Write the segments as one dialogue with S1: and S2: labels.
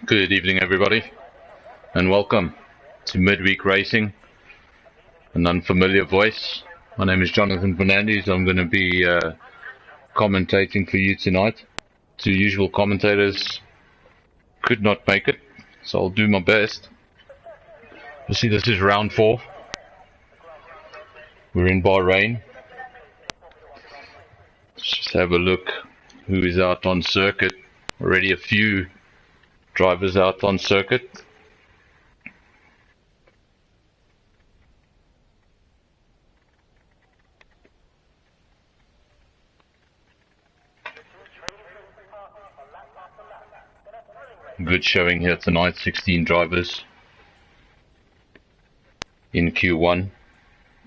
S1: Good evening, everybody, and welcome to Midweek Racing, an unfamiliar voice. My name is Jonathan Fernandez. I'm going to be commentating for you tonight. Two usual commentators could not make it, so I'll do my best. You see, this is round 4. We're in Bahrain. Let's just have a look who is out on circuit. Already a few drivers out on circuit. Good showing here tonight, 16 drivers in Q1.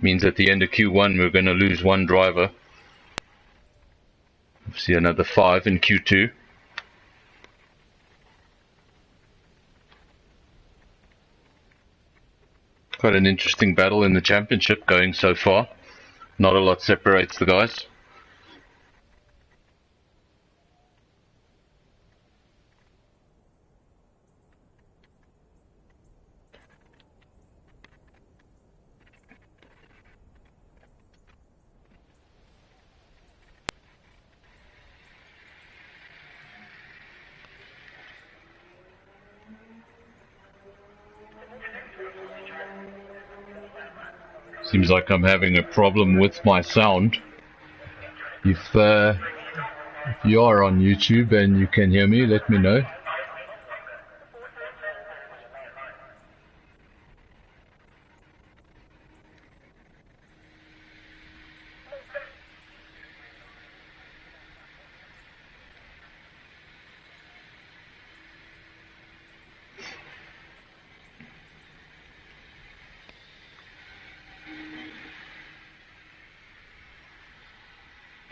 S1: Means at the end of Q1 we're going to lose one driver. We'll see another 5 in Q2. Quite an interesting battle in the championship going so far. Not a lot separates the guys. Seems like I'm having a problem with my sound. If you are on YouTube and you can hear me, let me know.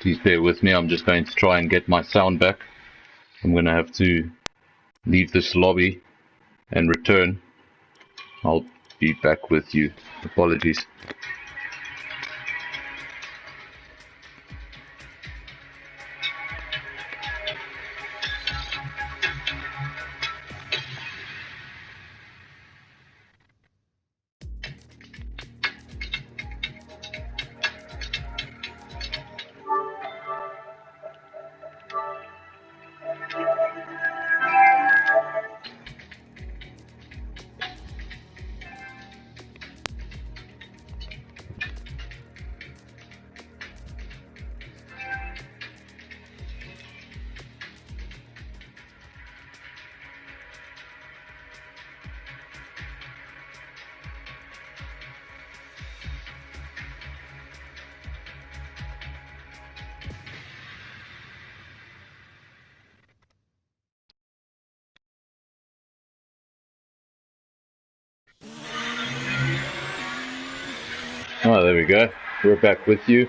S1: Please bear with me, I'm just going to try and get my sound back. I'm going to have to leave this lobby and return. I'll be back with you. Apologies. Oh, there we go. We're back with you.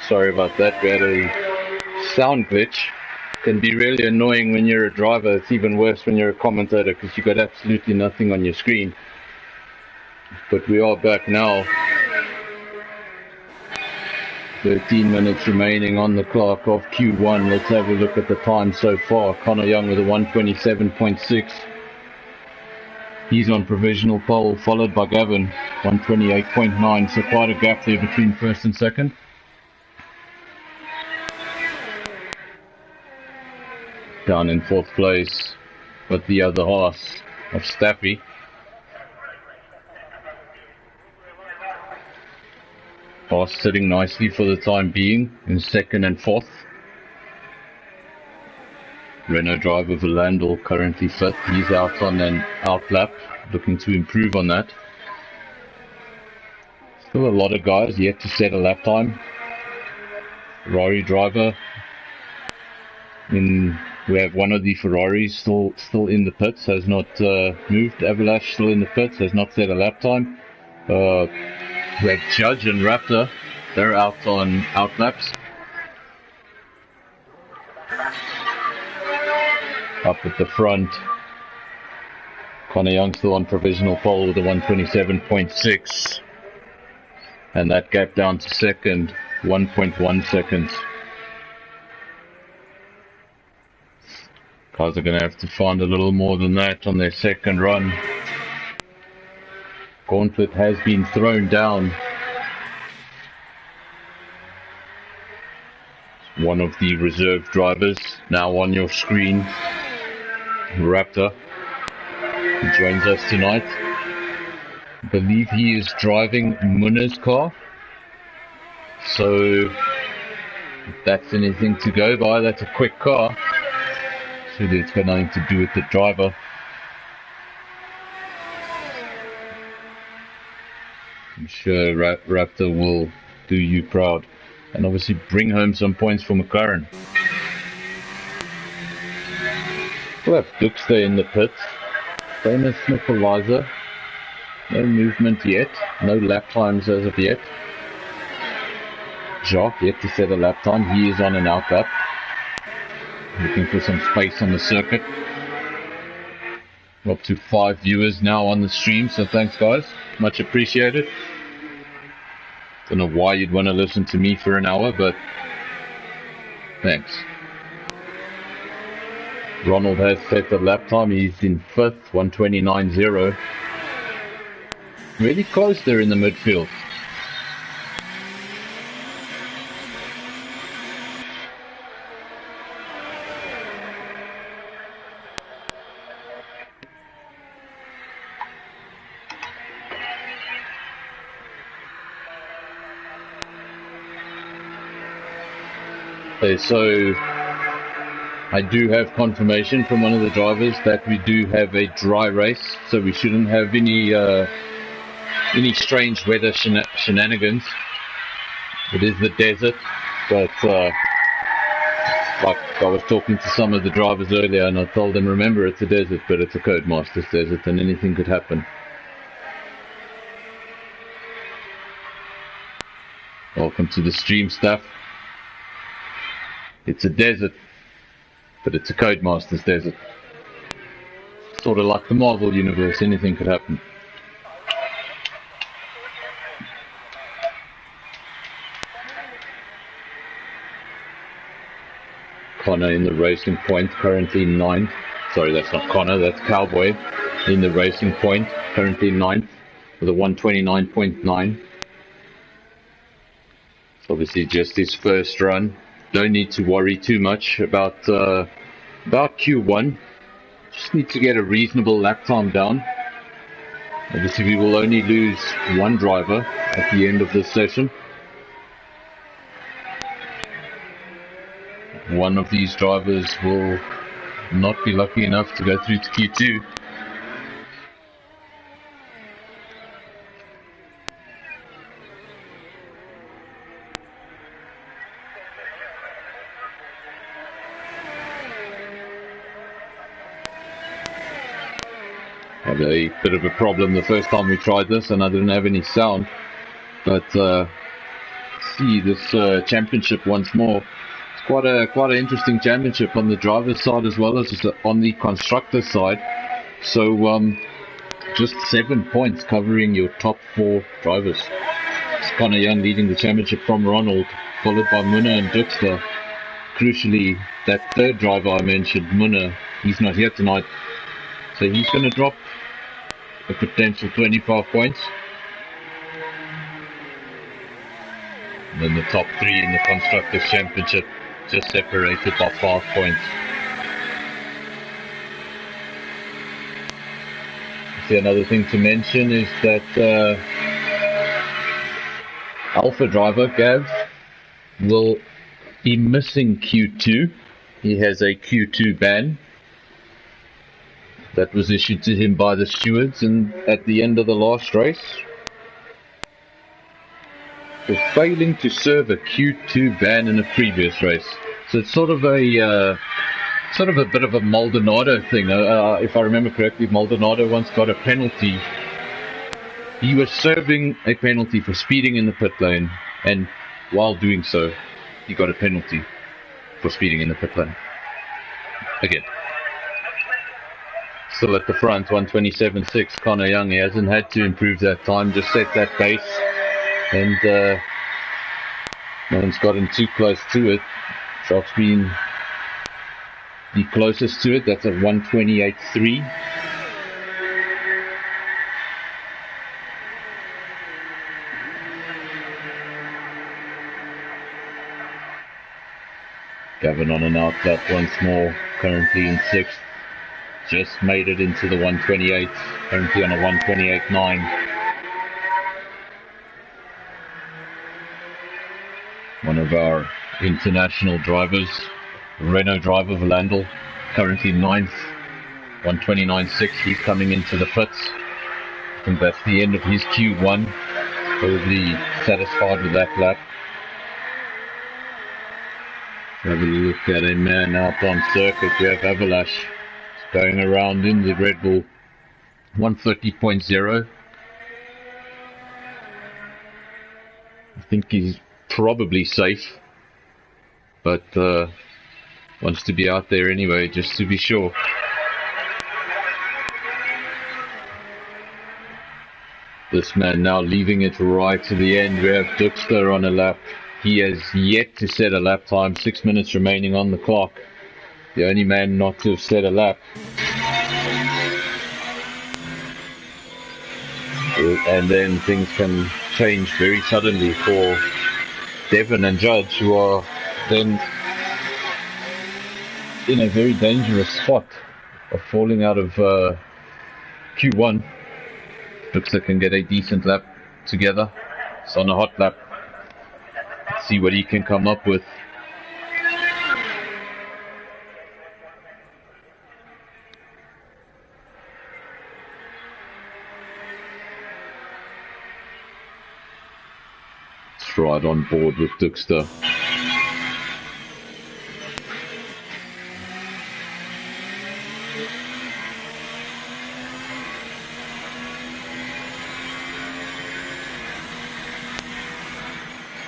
S1: Sorry about that. We had a sound glitch. Can be really annoying when you're a driver. It's even worse when you're a commentator because you've got absolutely nothing on your screen. But we are back now. 13 minutes remaining on the clock of Q1. Let's have a look at the time so far. Connor Young with a 127.6. He's on provisional pole, followed by Gavin, 128.9, so quite a gap there between first and second. Down in fourth place, but the other horse of Staffy. Horse sitting nicely for the time being in second and fourth. Renault driver Verlandel currently fifth. He's out on an outlap, looking to improve on that. Still a lot of guys yet to set a lap time. Ferrari driver. We have one of the Ferraris still in the pits, has not moved. Avalash still in the pits, has not set a lap time. We have Judge and Raptor. They're out on outlaps. Up at the front, Connor Young still on provisional pole with a 127.6, and that gap down to second, 1.1 seconds. Guys are going to have to find a little more than that on their second run. Gauntlet has been thrown down. One of the reserve drivers now on your screen, Raptor, who joins us tonight. I believe he is driving Munna's car. So, if that's anything to go by, that's a quick car. So it's got nothing to do with the driver. I'm sure Raptor will do you proud. And obviously bring home some points for McLaren. We'll have Dux there in the pits. Famous Sniffleizer. No movement yet. No lap times as of yet. Jock yet to set a lap time. He is on an out lap. Looking for some space on the circuit. We're up to 5 viewers now on the stream, so thanks guys. Much appreciated. Don't know why you'd want to listen to me for an hour, but thanks. Ronald has set the lap time. He's in 5th, 1:29.0. Really close there in the midfield. So I do have confirmation from one of the drivers that we do have a dry race, so we shouldn't have any strange weather shenanigans. It is the desert, but like I was talking to some of the drivers earlier and I told them, remember it's a desert, but it's a Codemasters desert and anything could happen. Welcome to the stream, staff. It's a desert, but it's a Codemasters desert. Sort of like the Marvel universe, anything could happen. Connor in the racing point, currently 9th. Sorry, that's not Connor, that's Cowboy in the racing point, currently 9th with a 1:29.9. It's obviously just his first run. Don't need to worry too much about Q1. Just need to get a reasonable lap time down. Obviously we will only lose one driver at the end of this session. One of these drivers will not be lucky enough to go through to Q2. Had a bit of a problem the first time we tried this and I didn't have any sound, but see this championship once more. It's quite an interesting championship on the driver's side as well as on the constructor side. So just 7 points covering your top 4 drivers. It's Connor Young leading the championship from Ronald, followed by Munna and Dixter. Crucially, that third driver I mentioned, Munna, he's not here tonight. So he's going to drop a potential 25 points. And then the top 3 in the Constructors' Championship just separated by 5 points. See, another thing to mention is that Alpha driver Gav will be missing Q2. He has a Q2 ban that was issued to him by the stewards and at the end of the last race for failing to serve a Q2 ban in a previous race. So it's sort of a bit of a Maldonado thing. If I remember correctly, Maldonado once got a penalty. He was serving a penalty for speeding in the pit lane, and while doing so he got a penalty for speeding in the pit lane. Again, still at the front, 1:27.6. Connor Young, he hasn't had to improve that time, just set that pace, and no one's gotten too close to it. Shock's been the closest to it. That's a 1:28.3. Gavin on an outlap once more, currently in 6th. Just made it into the 1:28, currently on a 1:28.9. One of our international drivers, Renault driver Valandel, currently 9th, 1:29.6. He's coming into the pits. I think that's the end of his Q1. Probably satisfied with that lap. Have a look at a man out on circuit. We have Avalash going around in the Red Bull 130.0. I think he's probably safe, but wants to be out there anyway, just to be sure. This man now leaving it right to the end. We have Dirkster on a lap. He has yet to set a lap time, 6 minutes remaining on the clock. The only man not to have set a lap. And then things can change very suddenly for Devon and Judge, who are then in a very dangerous spot of falling out of Q1. Looks like can get a decent lap together. It's on a hot lap. Let's see what he can come up with. It's right on board with Dirkster.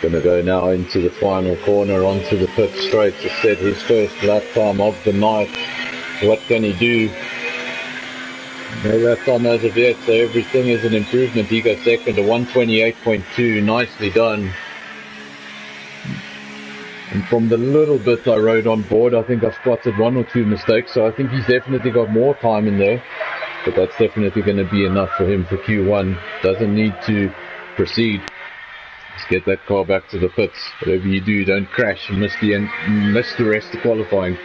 S1: Going to go now into the final corner onto the pit straight to set his first lap time of the night. What can he do? No lap time as of yet, so everything is an improvement. He got second to 1:28.2. Nicely done. And from the little bit I rode on board, I think I spotted 1 or 2 mistakes, so I think he's definitely got more time in there. But that's definitely going to be enough for him for Q1. Doesn't need to proceed. Let's get that car back to the pits. Whatever you do, don't crash and miss the rest of qualifying.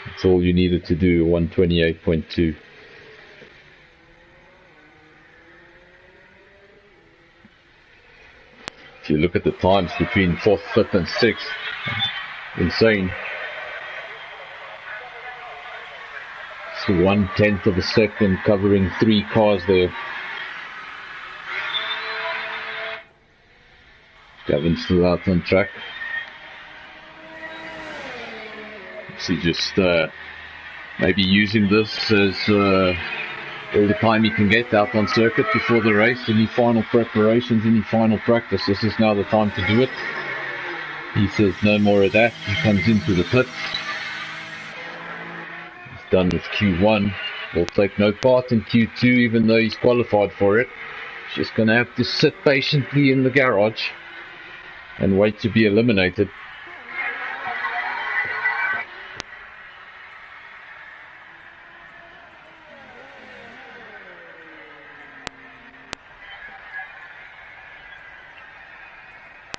S1: That's all you needed to do, 1:28.2. If you look at the times between 4th, 5th and 6th, insane. It's 1/10 of a second covering 3 cars there. Gavin's still out on track. So just maybe using this as all the time he can get out on circuit before the race. Any final preparations, any final practice, this is now the time to do it. He says no more of that. He comes into the pits. He's done with Q1. Will take no part in Q2 even though he's qualified for it. He's just going to have to sit patiently in the garage and wait to be eliminated.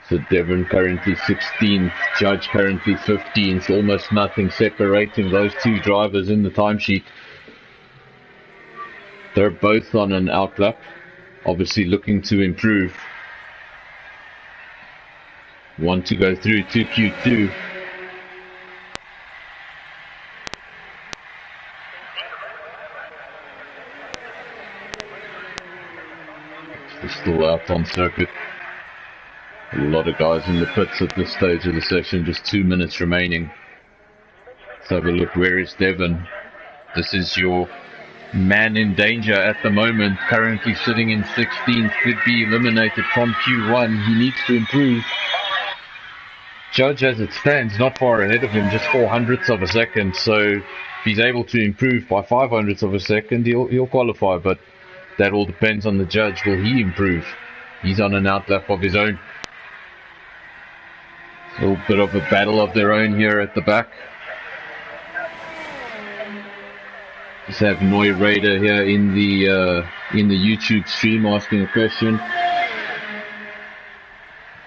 S1: So Devon currently 16th, Judge currently 15th, almost nothing separating those 2 drivers in the timesheet. They're both on an outlap, obviously looking to improve. Want to go through to Q2. They're still out on circuit. A lot of guys in the pits at this stage of the session, just 2 minutes remaining. Let's have a look. Where is Devon? This is your man in danger at the moment, currently sitting in 16th, could be eliminated from Q1. He needs to improve. Judge, as it stands, not far ahead of him, just 0.04 of a second. So if he's able to improve by 0.05 of a second, he'll qualify. But that all depends on the judge. Will he improve? He's on an outlap of his own. A little bit of a battle of their own here at the back. Just have Noy Raider here in the YouTube stream asking a question.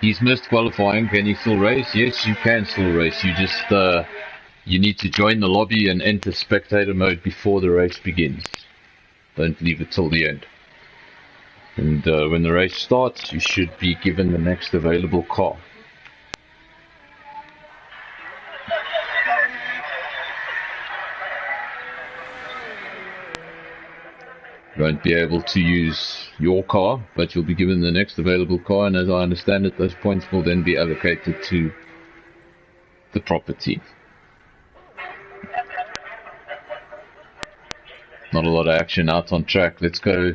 S1: He's missed qualifying. Can he still race? Yes, you can still race. You just you need to join the lobby and enter spectator mode before the race begins. Don't leave it till the end. And when the race starts, you should be given the next available car. You won't be able to use your car, but you'll be given the next available car, and as I understand it, those points will then be allocated to the property. Not a lot of action out on track. Let's go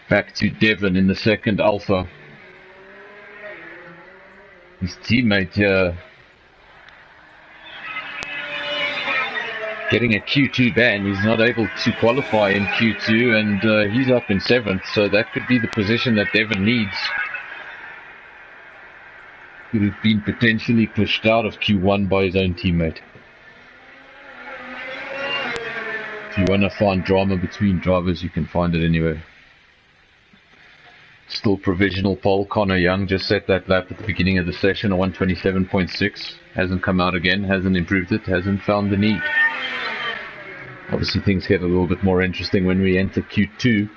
S1: back to Devon in the second Alpha. His teammate here getting a Q2 ban. He's not able to qualify in Q2, and he's up in 7th, so that could be the position that Devon needs. Could have been potentially pushed out of Q1 by his own teammate. If you want to find drama between drivers, you can find it anywhere. Still provisional pole. Connor Young just set that lap at the beginning of the session, a 127.6. Hasn't come out again, hasn't improved it, hasn't found the need. Obviously things get a little bit more interesting when we enter Q2.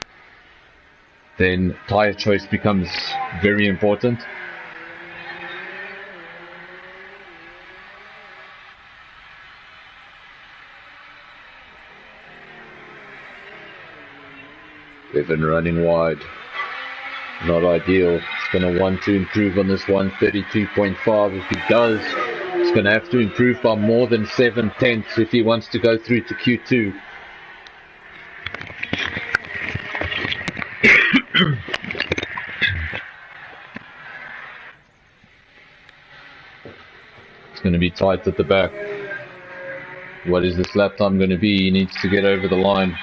S1: Then tyre choice becomes very important. Devon running wide. Not ideal. It's going to want to improve on this 132.5. If he does, it's going to have to improve by more than 7/10 if he wants to go through to Q2. It's going to be tight at the back. What is this lap time going to be? He needs to get over the line.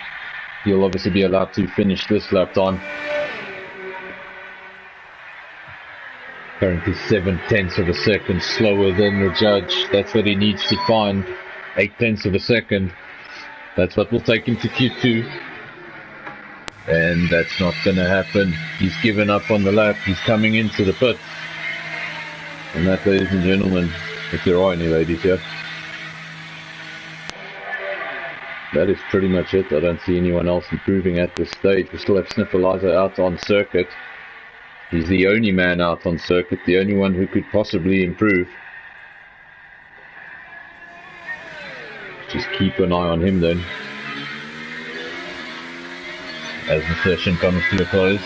S1: He'll obviously be allowed to finish this lap time. Currently 7/10 of a second slower than the judge. That's what he needs to find. 8/10 of a second. That's what will take him to Q2. And that's not going to happen. He's given up on the lap. He's coming into the pit. And that, ladies and gentlemen, if there are any ladies here, that is pretty much it. I don't see anyone else improving at this stage. We still have Sniffleizer out on circuit. He's the only man out on circuit, the only one who could possibly improve. Just keep an eye on him then, as the session comes to a close.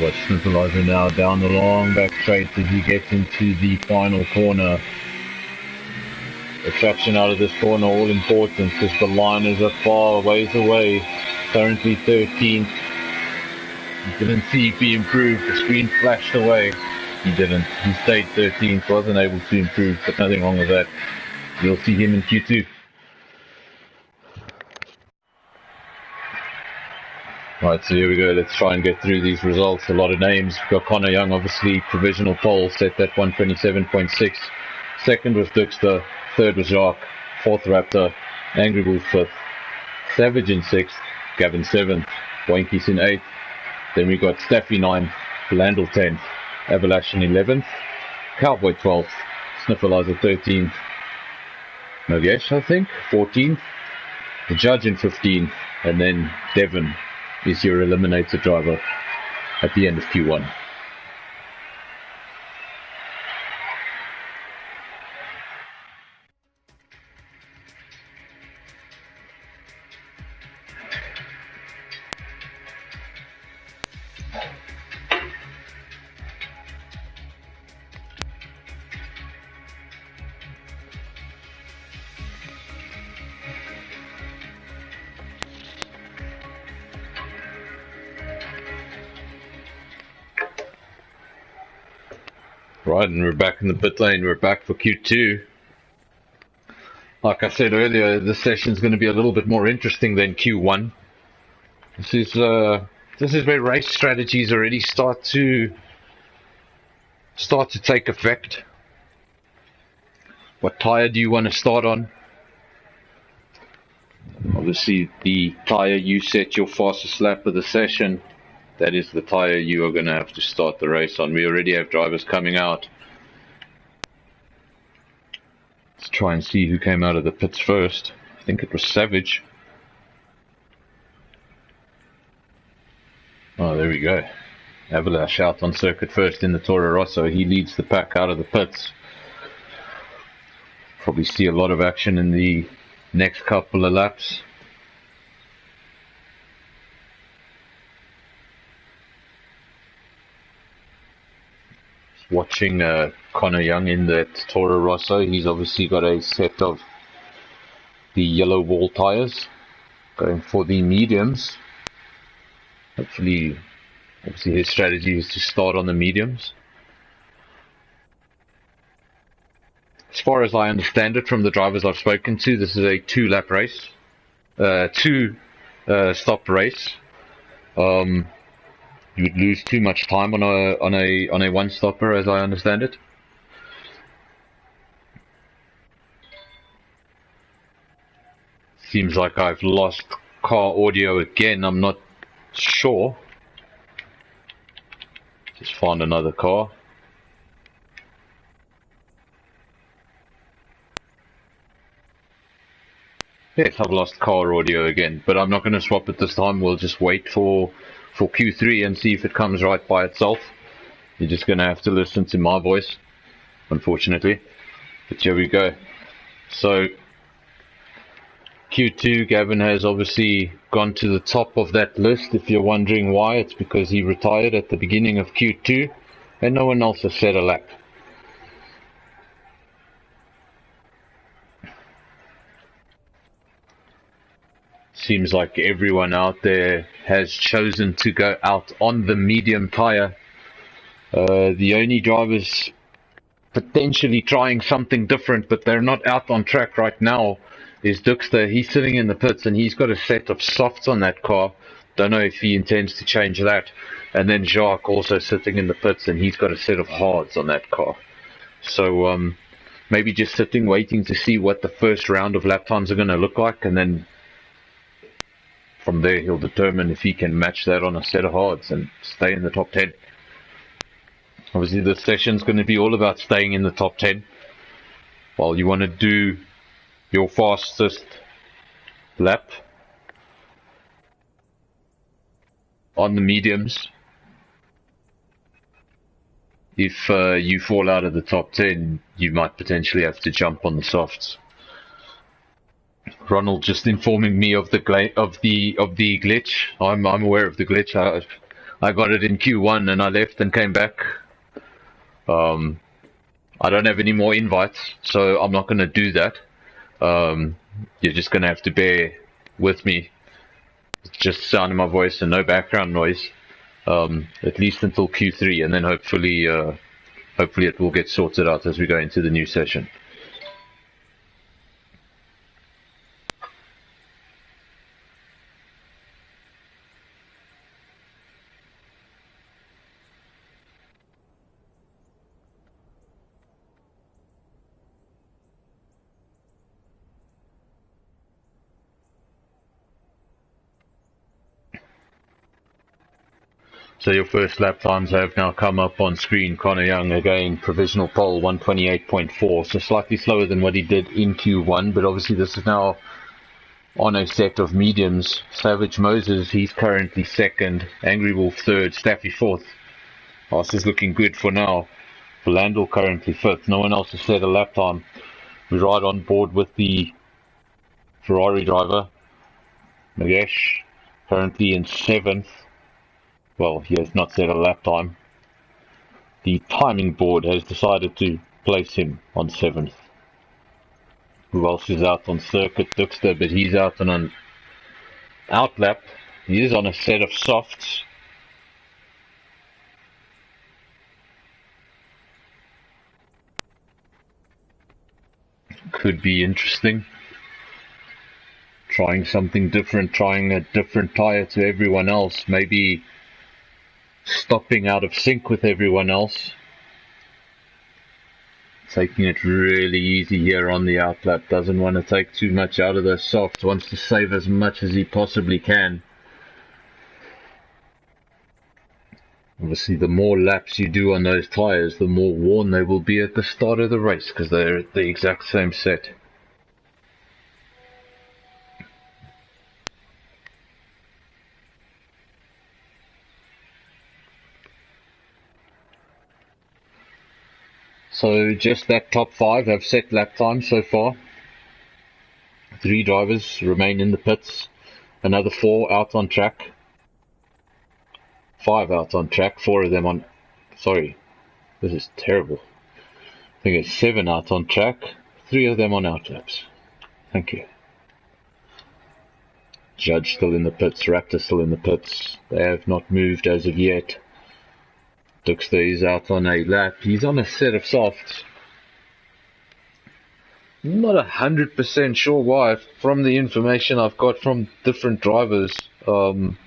S1: Watch Sniffleizer now down the long back straight as he gets into the final corner. The traction out of this corner all important because the line is a far ways away. Currently 13th. You didn't see if he improved. The screen flashed away. He didn't. He stayed 13th. Wasn't able to improve, but nothing wrong with that. You'll see him in Q2. Right, so here we go. Let's try and get through these results. A lot of names. We've got Connor Young, obviously, provisional pole, set that 127.6. Second was Dirkster. Third was Jacques. Fourth Raptor. Angry Bull fifth. Savage in sixth. Gavin seventh. Boinkies in eighth. Then we got Staffy ninth. Landel 10th. Avalashan 11th. Cowboy 12th. Sniffleizer 13th. Nogesh, I think, 14th. The Judge in 15th. And then Devon is your eliminator driver at the end of Q1. Right, and we're back in the pit lane. We're back for Q2. Like I said earlier, this session's going to be a little bit more interesting than Q1. This is where race strategies already start to take effect. What tyre do you want to start on? Obviously, the tyre you set your fastest lap of the session, that is the tyre you are going to have to start the race on. We already have drivers coming out. Let's try and see who came out of the pits first. I think it was Savage. Oh, there we go. Avalash out on circuit first in the Toro Rosso. He leads the pack out of the pits. Probably see a lot of action in the next couple of laps. Watching Connor Young in that Toro Rosso. He's obviously got a set of the yellow wall tyres. Going for the mediums. Obviously his strategy is to start on the mediums. As far as I understand it from the drivers I've spoken to, this is a 2-lap race, stop race. You would lose too much time on a one-stopper, as I understand it. Seems like I've lost car audio again. I'm not sure. Just found another car. Yes, I've lost car audio again, but I'm not going to swap it this time. We'll just wait for Q3 and see if it comes right by itself. You're just going to have to listen to my voice, unfortunately. But here we go. So Q2, Gavin has obviously gone to the top of that list. If you're wondering why, it's because he retired at the beginning of Q2 and no one else has set a lap. Seems like everyone out there has chosen to go out on the medium tyre. The only drivers potentially trying something different, but they're not out on track right now, is Dirkster. He's sitting in the pits and he's got a set of softs on that car. Don't know if he intends to change that. And then Jacques also sitting in the pits and he's got a set of hards on that car. So maybe just sitting waiting to see what the first round of lap times are going to look like, and then from there he'll determine if he can match that on a set of hards and stay in the top 10. Obviously this session's going to be all about staying in the top 10. While you want to do your fastest lap on the mediums, if you fall out of the top 10, you might potentially have to jump on the softs. Ronald just informing me of the glitch. I'm aware of the glitch. I got it in Q1 and I left and came back. I don't have any more invites, so I'm not going to do that. You're just going to have to bear with me. It's just sound of my voice and no background noise, at least until Q3, and then hopefully it will get sorted out as we go into the new session. So your first lap times have now come up on screen. Connor Young again, provisional pole 128.4, so slightly slower than what he did in Q1, but obviously this is now on a set of mediums. Savage Moses, he's currently second, Angry Wolf third, Staffy fourth. This is looking good for now. Landel currently fifth. No one else has set a lap time. We're right on board with the Ferrari driver, Nagesh, currently in seventh. Well, he has not set a lap time. The timing board has decided to place him on 7th. Who else is out on circuit? Dirkster, but he's out on an out lap. He is on a set of softs. Could be interesting. trying something different, trying a different tyre to everyone else, maybe stopping out of sync with everyone else. Taking it really easy here on the outlap, doesn't want to take too much out of those softs, wants to save as much as he possibly can. Obviously, the more laps you do on those tyres, the more worn they will be at the start of the race, because they're the exact same set. So just that top 5 have set lap time so far. 3 drivers remain in the pits. Another 4 out on track. 5 out on track. 4 of them on... Sorry, this is terrible. I think it's 7 out on track. 3 of them on outlaps. Thank you. Judge still in the pits. Raptor still in the pits. They have not moved as of yet. Dirkster is out on a lap. He's on a set of softs. Not 100% sure why. From the information I've got from different drivers, don't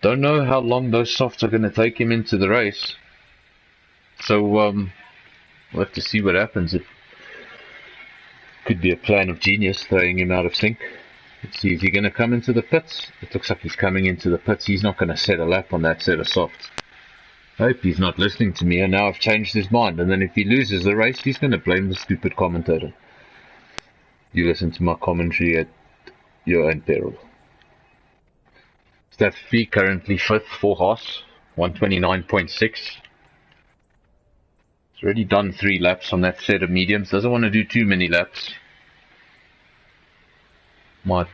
S1: know how long those softs are going to take him into the race. So we'll have to see what happens. It could be a plan of genius throwing him out of sync. Let's see, is he going to come into the pits? It looks like he's coming into the pits. He's not going to set a lap on that set of softs. I hope he's not listening to me, and now I've changed his mind, and then if he loses the race, he's going to blame the stupid commentator. You listen to my commentary at your own peril. Staffy currently 5th for Haas, 129.6. He's already done 3 laps on that set of mediums, doesn't want to do too many laps. Might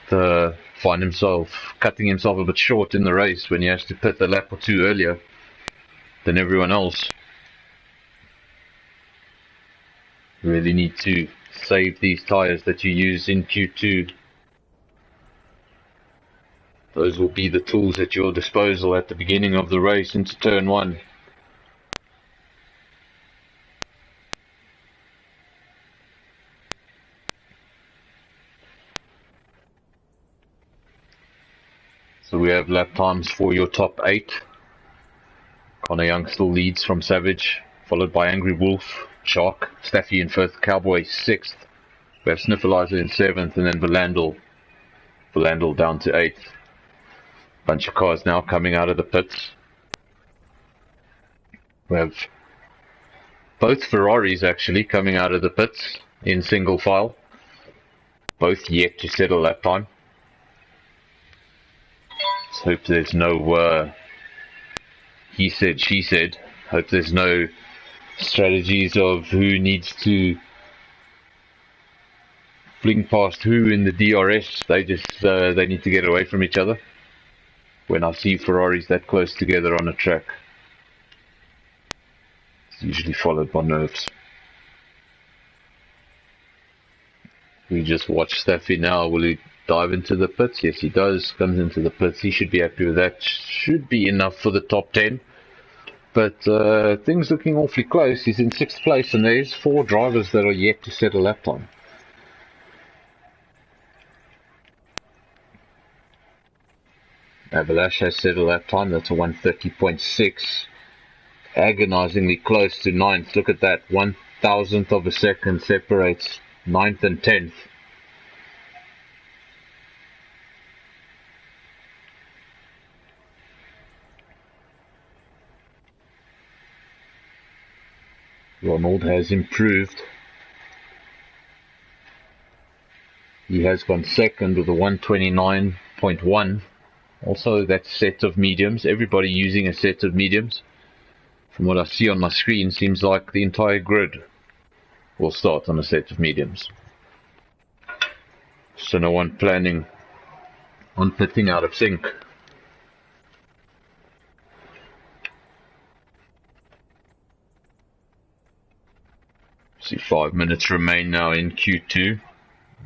S1: find himself cutting himself a bit short in the race when he has to pit a lap or 2 earlier than everyone else. Really need to save these tyres that you use in Q2. Those will be the tools at your disposal at the beginning of the race into turn 1. So we have lap times for your top 8. Connor Young still leads from Savage, followed by Angry Wolf, Shark, Staffy in 5th, Cowboy 6th. We have Sniffleizer in 7th, and then Valandel down to 8th. Bunch of cars now coming out of the pits. We have both Ferraris actually coming out of the pits in single file. Both yet to settle lap time. Let's hope there's no he said, she said. Hope there's no strategies of who needs to fling past who in the DRS. They just they need to get away from each other. When I see Ferraris that close together on a track, it's usually followed by nerves. We just watch Staffy now. Will he dive into the pits? Yes, he does. Comes into the pits. He should be happy with that. Should be enough for the top 10. But things looking awfully close. He's in 6th place, and there's 4 drivers that are yet to set a lap time. Avalash has set a lap time. That's a 130.6. Agonizingly close to 9th. Look at that. 1,000th of a second separates 9th and 10th. Ronald has improved. He has gone 2nd with a 129.1. Also that set of mediums. Everybody using a set of mediums. From what I see on my screen, seems like the entire grid will start on a set of mediums. So no one planning on pitting out of sync. See, 5 minutes remain now in Q2.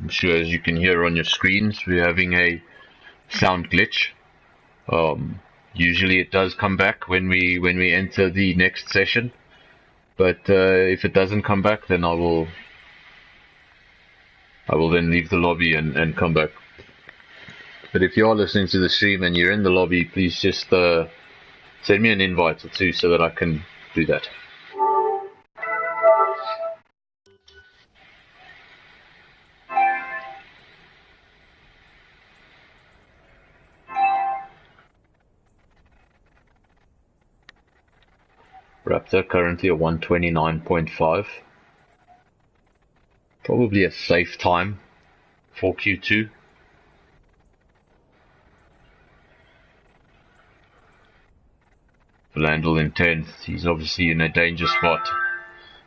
S1: I'm sure as you can hear on your screens, we're having a sound glitch. Usually it does come back when we enter the next session, but if it doesn't come back, then I will then leave the lobby and come back But if you are listening to the stream and you're in the lobby, please just send me an invite or two so that I can do that. Raptor currently at 129.5. Probably a safe time for Q2. Landel in 10th. He's obviously in a danger spot.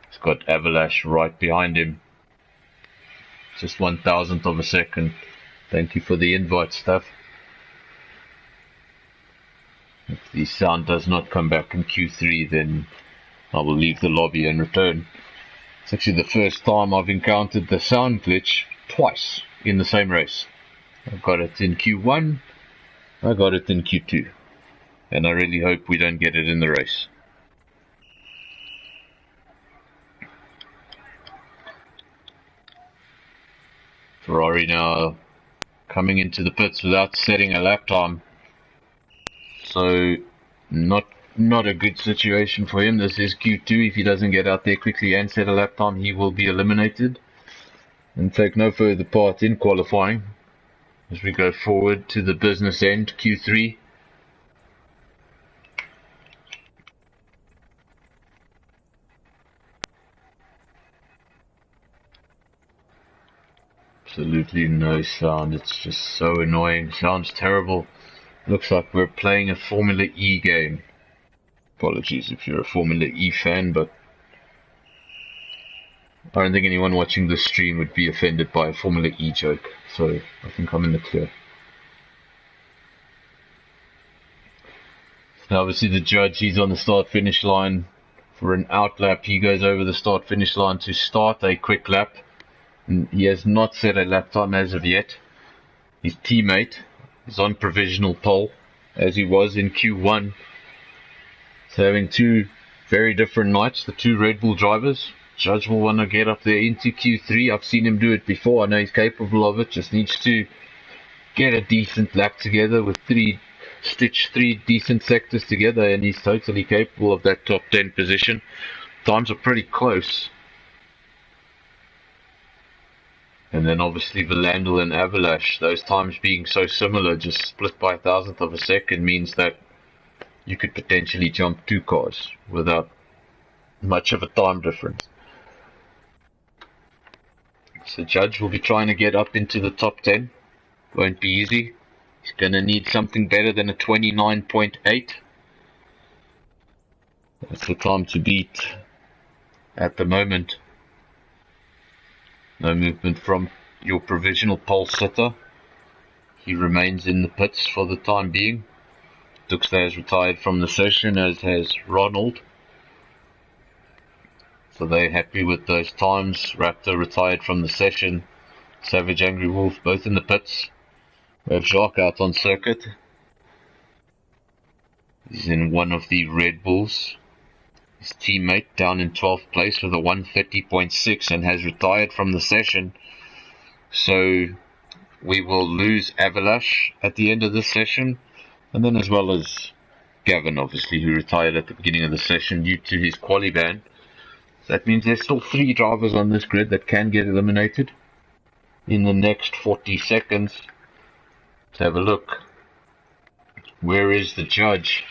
S1: He's got Avalanche right behind him. Just 1,000th of a second. Thank you for the invite, Steph. If the sound does not come back in Q3, then I will leave the lobby and return. It's actually the first time I've encountered the sound glitch twice in the same race. I got it in Q1, I got it in Q2. And I really hope we don't get it in the race. Ferrari now coming into the pits without setting a lap time. So not a good situation for him. This is Q2. If he doesn't get out there quickly and set a lap time, he will be eliminated and take no further part in qualifying. As we go forward to the business end, Q3. Absolutely no sound. It's just so annoying. Sounds terrible. Looks like we're playing a Formula E game. Apologies if you're a Formula E fan, but I don't think anyone watching this stream would be offended by a Formula E joke. So I think I'm in the clear. Now obviously the judge, he's on the start-finish line for an out lap. He goes over the start-finish line to start a quick lap. He has not set a lap time as of yet. His teammate is on provisional pole, as he was in Q1. So having two very different nights, the two Red Bull drivers. Judge will want to get up there into Q3. I've seen him do it before. I know he's capable of it. Just needs to get a decent lap together with stitch three decent sectors together, and he's totally capable of that top 10 position. Times are pretty close. And then obviously Landel and Avalanche, those times being so similar, just split by 1,000th of a second, means that you could potentially jump two cars without much of a time difference. So Judge will be trying to get up into the top 10. Won't be easy. He's going to need something better than a 29.8. That's the time to beat at the moment. No movement from your provisional pole sitter. He remains in the pits for the time being. Duxley has retired from the session, as has Ronald. So they're happy with those times. Raptor retired from the session. Savage, Angry Wolf, both in the pits. We have Jacques out on circuit. He's in one of the Red Bulls. His teammate down in 12th place with a 130.6 and has retired from the session. So we will lose Avalanche at the end of this session. And then as well as Gavin, obviously, who retired at the beginning of the session due to his quali ban. So that means there's still 3 drivers on this grid that can get eliminated in the next 40 seconds. Let's have a look. Where is the judge?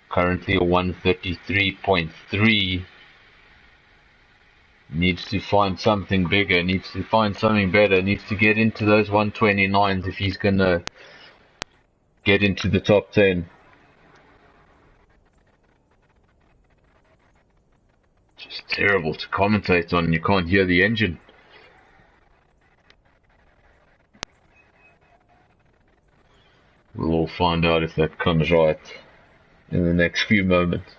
S1: Currently a 133.3. Needs to find something bigger, needs to find something better, needs to get into those 129s if he's going to get into the top 10. Just terrible to commentate on, you can't hear the engine. We'll all find out if that comes right in the next few moments.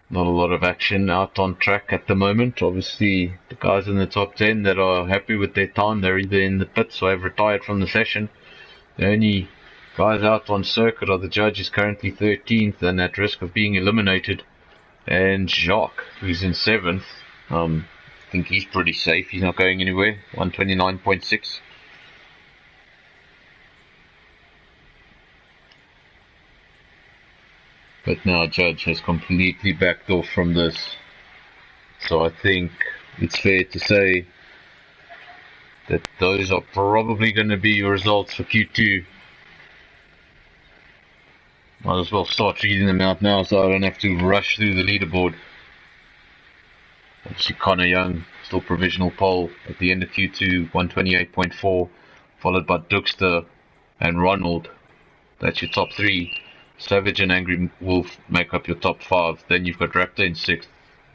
S1: Not a lot of action out on track at the moment. Obviously, the guys in the top 10 that are happy with their time, they're either in the pits or have retired from the session. The only guys out on circuit are the judge is currently 13th and at risk of being eliminated. And Jacques, who's in 7th. I think he's pretty safe. He's not going anywhere. 129.6. But now Judge has completely backed off from this. So I think it's fair to say that those are probably going to be your results for Q2. Might as well start reading them out now so I don't have to rush through the leaderboard. Obviously Connor Young, still provisional pole at the end of Q2, 128.4, followed by Duxter and Ronald. That's your top 3. Savage and Angry Wolf make up your top 5. Then you've got Raptor in 6th,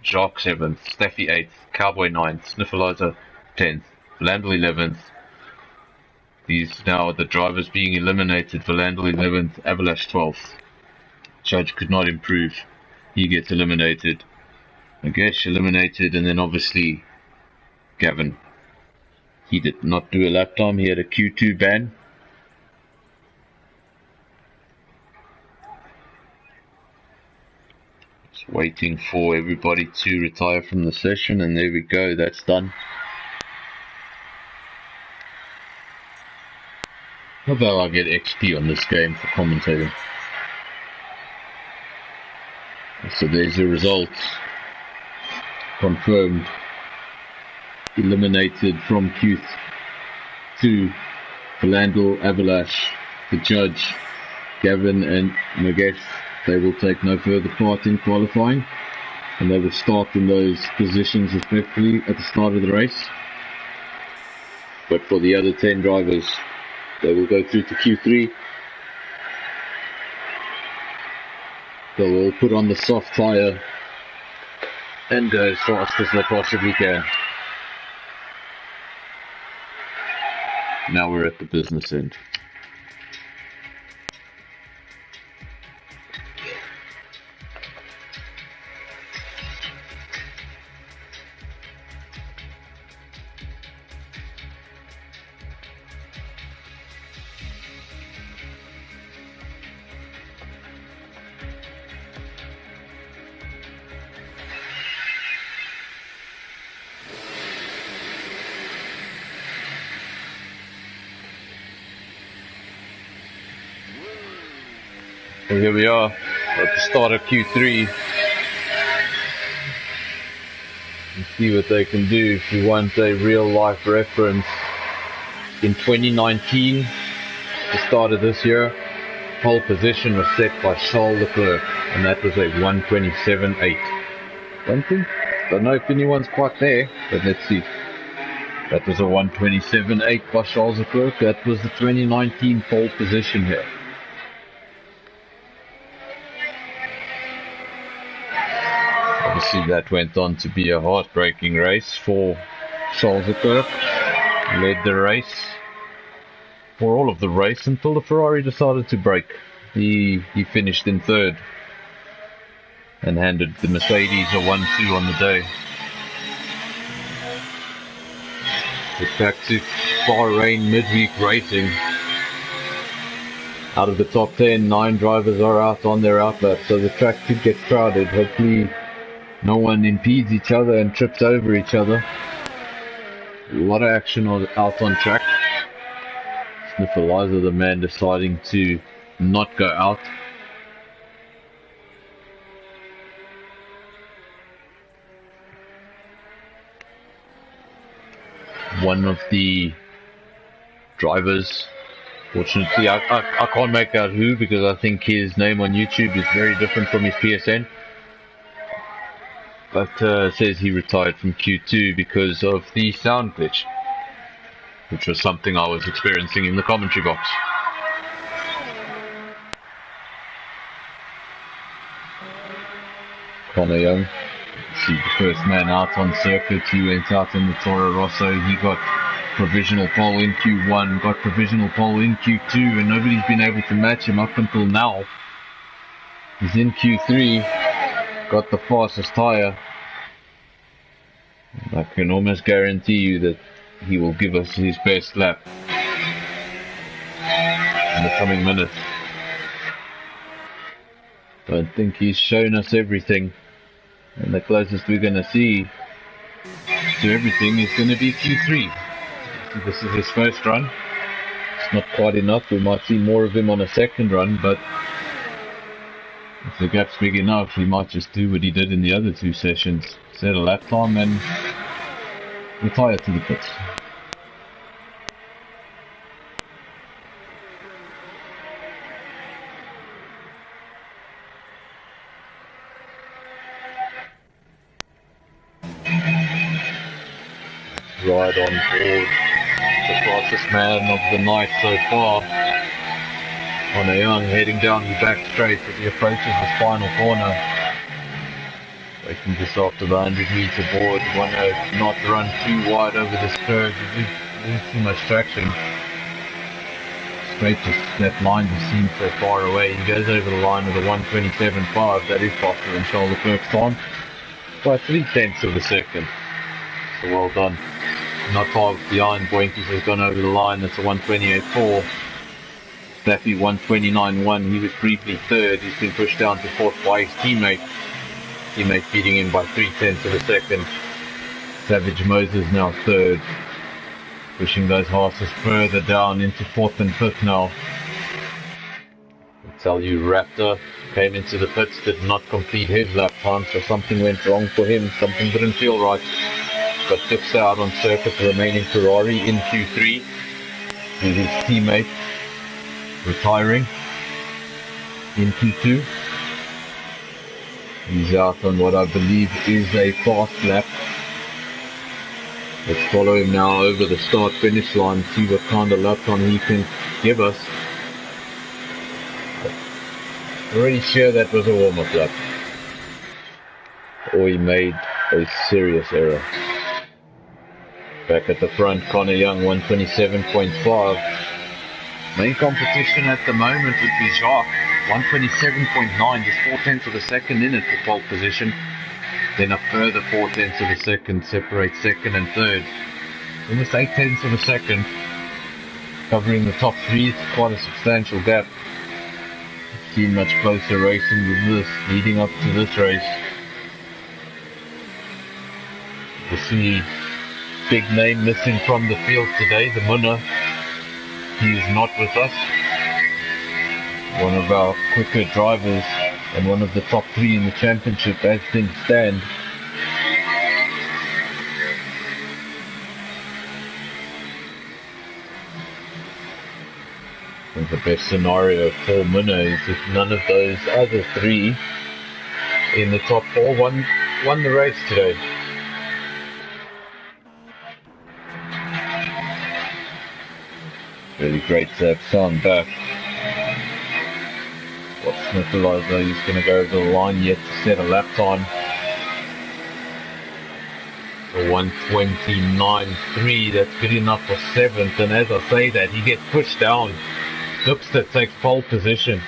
S1: Jacques 7th, Staffy 8th, Cowboy 9th, Sniffleizer 10th, Landel 11th. These now are the drivers being eliminated. Landel 11th, Avalash 12th. Judge could not improve. He gets eliminated. Nagesh eliminated, and then obviously Gavin. He did not do a lap time. He had a Q2 ban. Just waiting for everybody to retire from the session, and there we go. That's done. How about I get XP on this game for commentating? So there's the results. Confirmed. Eliminated from Q2. Landel, Avalash, the Judge, Gavin and Nagesh. They will take no further part in qualifying. And they will start in those positions respectively at the start of the race. But for the other 10 drivers, they will go through to Q3. They will put on the soft tyre and go as fast as they possibly can. Now we're at the business end. Well, here we are at the start of Q3. And see what they can do. If you want a real life reference, in 2019, the start of this year, pole position was set by Charles Leclerc, and that was a 127.8. Don't know if anyone's quite there, but let's see. That was a 127.8 by Charles Leclerc. That was the 2019 pole position here. Obviously that went on to be a heartbreaking race for Charles Leclerc. Led the race for all of the race until the Ferrari decided to brake. He finished in 3rd and handed the Mercedes a 1-2 on the day. Get back to Bahrain midweek racing. Out of the top 10, 9 drivers are out on their outlap, so the track could get crowded. Hopefully no one impedes each other and trips over each other. A lot of action out on track. Sniffleizer, the man deciding to not go out. One of the drivers, fortunately I can't make out who, because I think his name on YouTube is very different from his PSN. But says he retired from Q2 because of the sound glitch, which was something I was experiencing in the commentary box. Connor Young, see the first man out on circuit. He went out in the Toro Rosso. He got provisional pole in Q1, got provisional pole in Q2, and nobody's been able to match him up until now. He's in Q3, got the fastest tyre. I can almost guarantee you that he will give us his best lap in the coming minutes. I think he's shown us everything And the closest we're going to see to everything is going to be Q3. This is his first run. It's not quite enough. We might see more of him on a second run, but if the gap's big enough, he might just do what he did in the other two sessions. Set a lap time and retire to the pits. Right on board, the fastest man of the night so far. On a young heading down the back straight as he approaches the final corner. Waiting just after the 100-meter board. Want to not run too wide over this curve. You lose too much traction. Straight just that line just seems so far away. He goes over the line with a 1:27.5. That is faster than Charles Leclerc's time by 0.3 of a second. So well done. Not far behind, Boinkies has gone over the line. That's a 1:28.4. Staffy 1:29.1. He was briefly third. He's been pushed down to fourth by his teammate. Teammate beating him by 0.3 of a second. Savage Moses now third. Pushing those horses further down into fourth and fifth now. I'll tell you, Raptor came into the pits, did not complete his lap time, so something went wrong for him. Something didn't feel right. Got fixed out on circuit, the remaining Ferrari in Q3 with his teammate retiring in Q2. He's out on what I believe is a fast lap. Let's follow him now over the start-finish line, see what kind of lap time he can give us. Pretty sure that was a warm-up lap. Or he made a serious error. Back at the front, Connor Young, 1:27.5. Main competition at the moment would be Jacques, 1:27.9, just 0.4 of a second in it for pole position. Then a further 0.4 of a second separates second and third. Almost 0.8 of a second. Covering the top three, it's quite a substantial gap. Seen much closer racing with this, leading up to this race. You see big name missing from the field today, the Munna. He is not with us. One of our quicker drivers and one of the top three in the championship as things stand. And the best scenario for Munna is if none of those other three in the top four won the race today. Really great to have sound back. What's Sniffalizer? He's going to go over the line yet to set a lap time. For 1:29.3, that's good enough for 7th. And as I say that, he gets pushed down. Dookster takes pole position.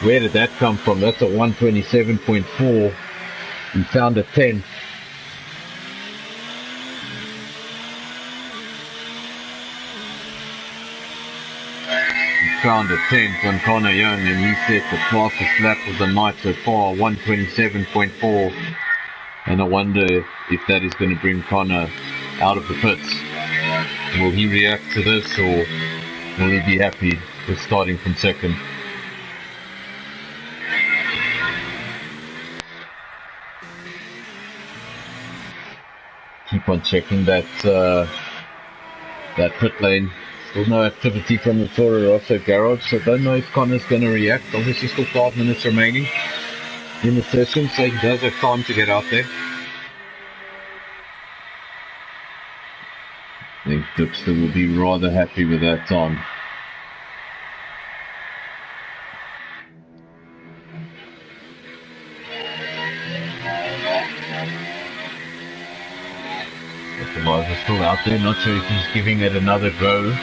S1: Where did that come from? That's a 1:27.4. He found a 10th. Found a 10th on Connor Young, and he set the fastest lap of the night so far, 1:27.4. And I wonder if that is going to bring Connor out of the pits. Will he react to this, or will he be happy with starting from second? Keep on checking that pit lane. Still no activity from the Toro Rosso garage, so don't know if Connor's going to react. Obviously still 5 minutes remaining in the session, so he does have time to get out there. I think Dookster will be rather happy with that time. Is still out there, not sure if he's giving it another go.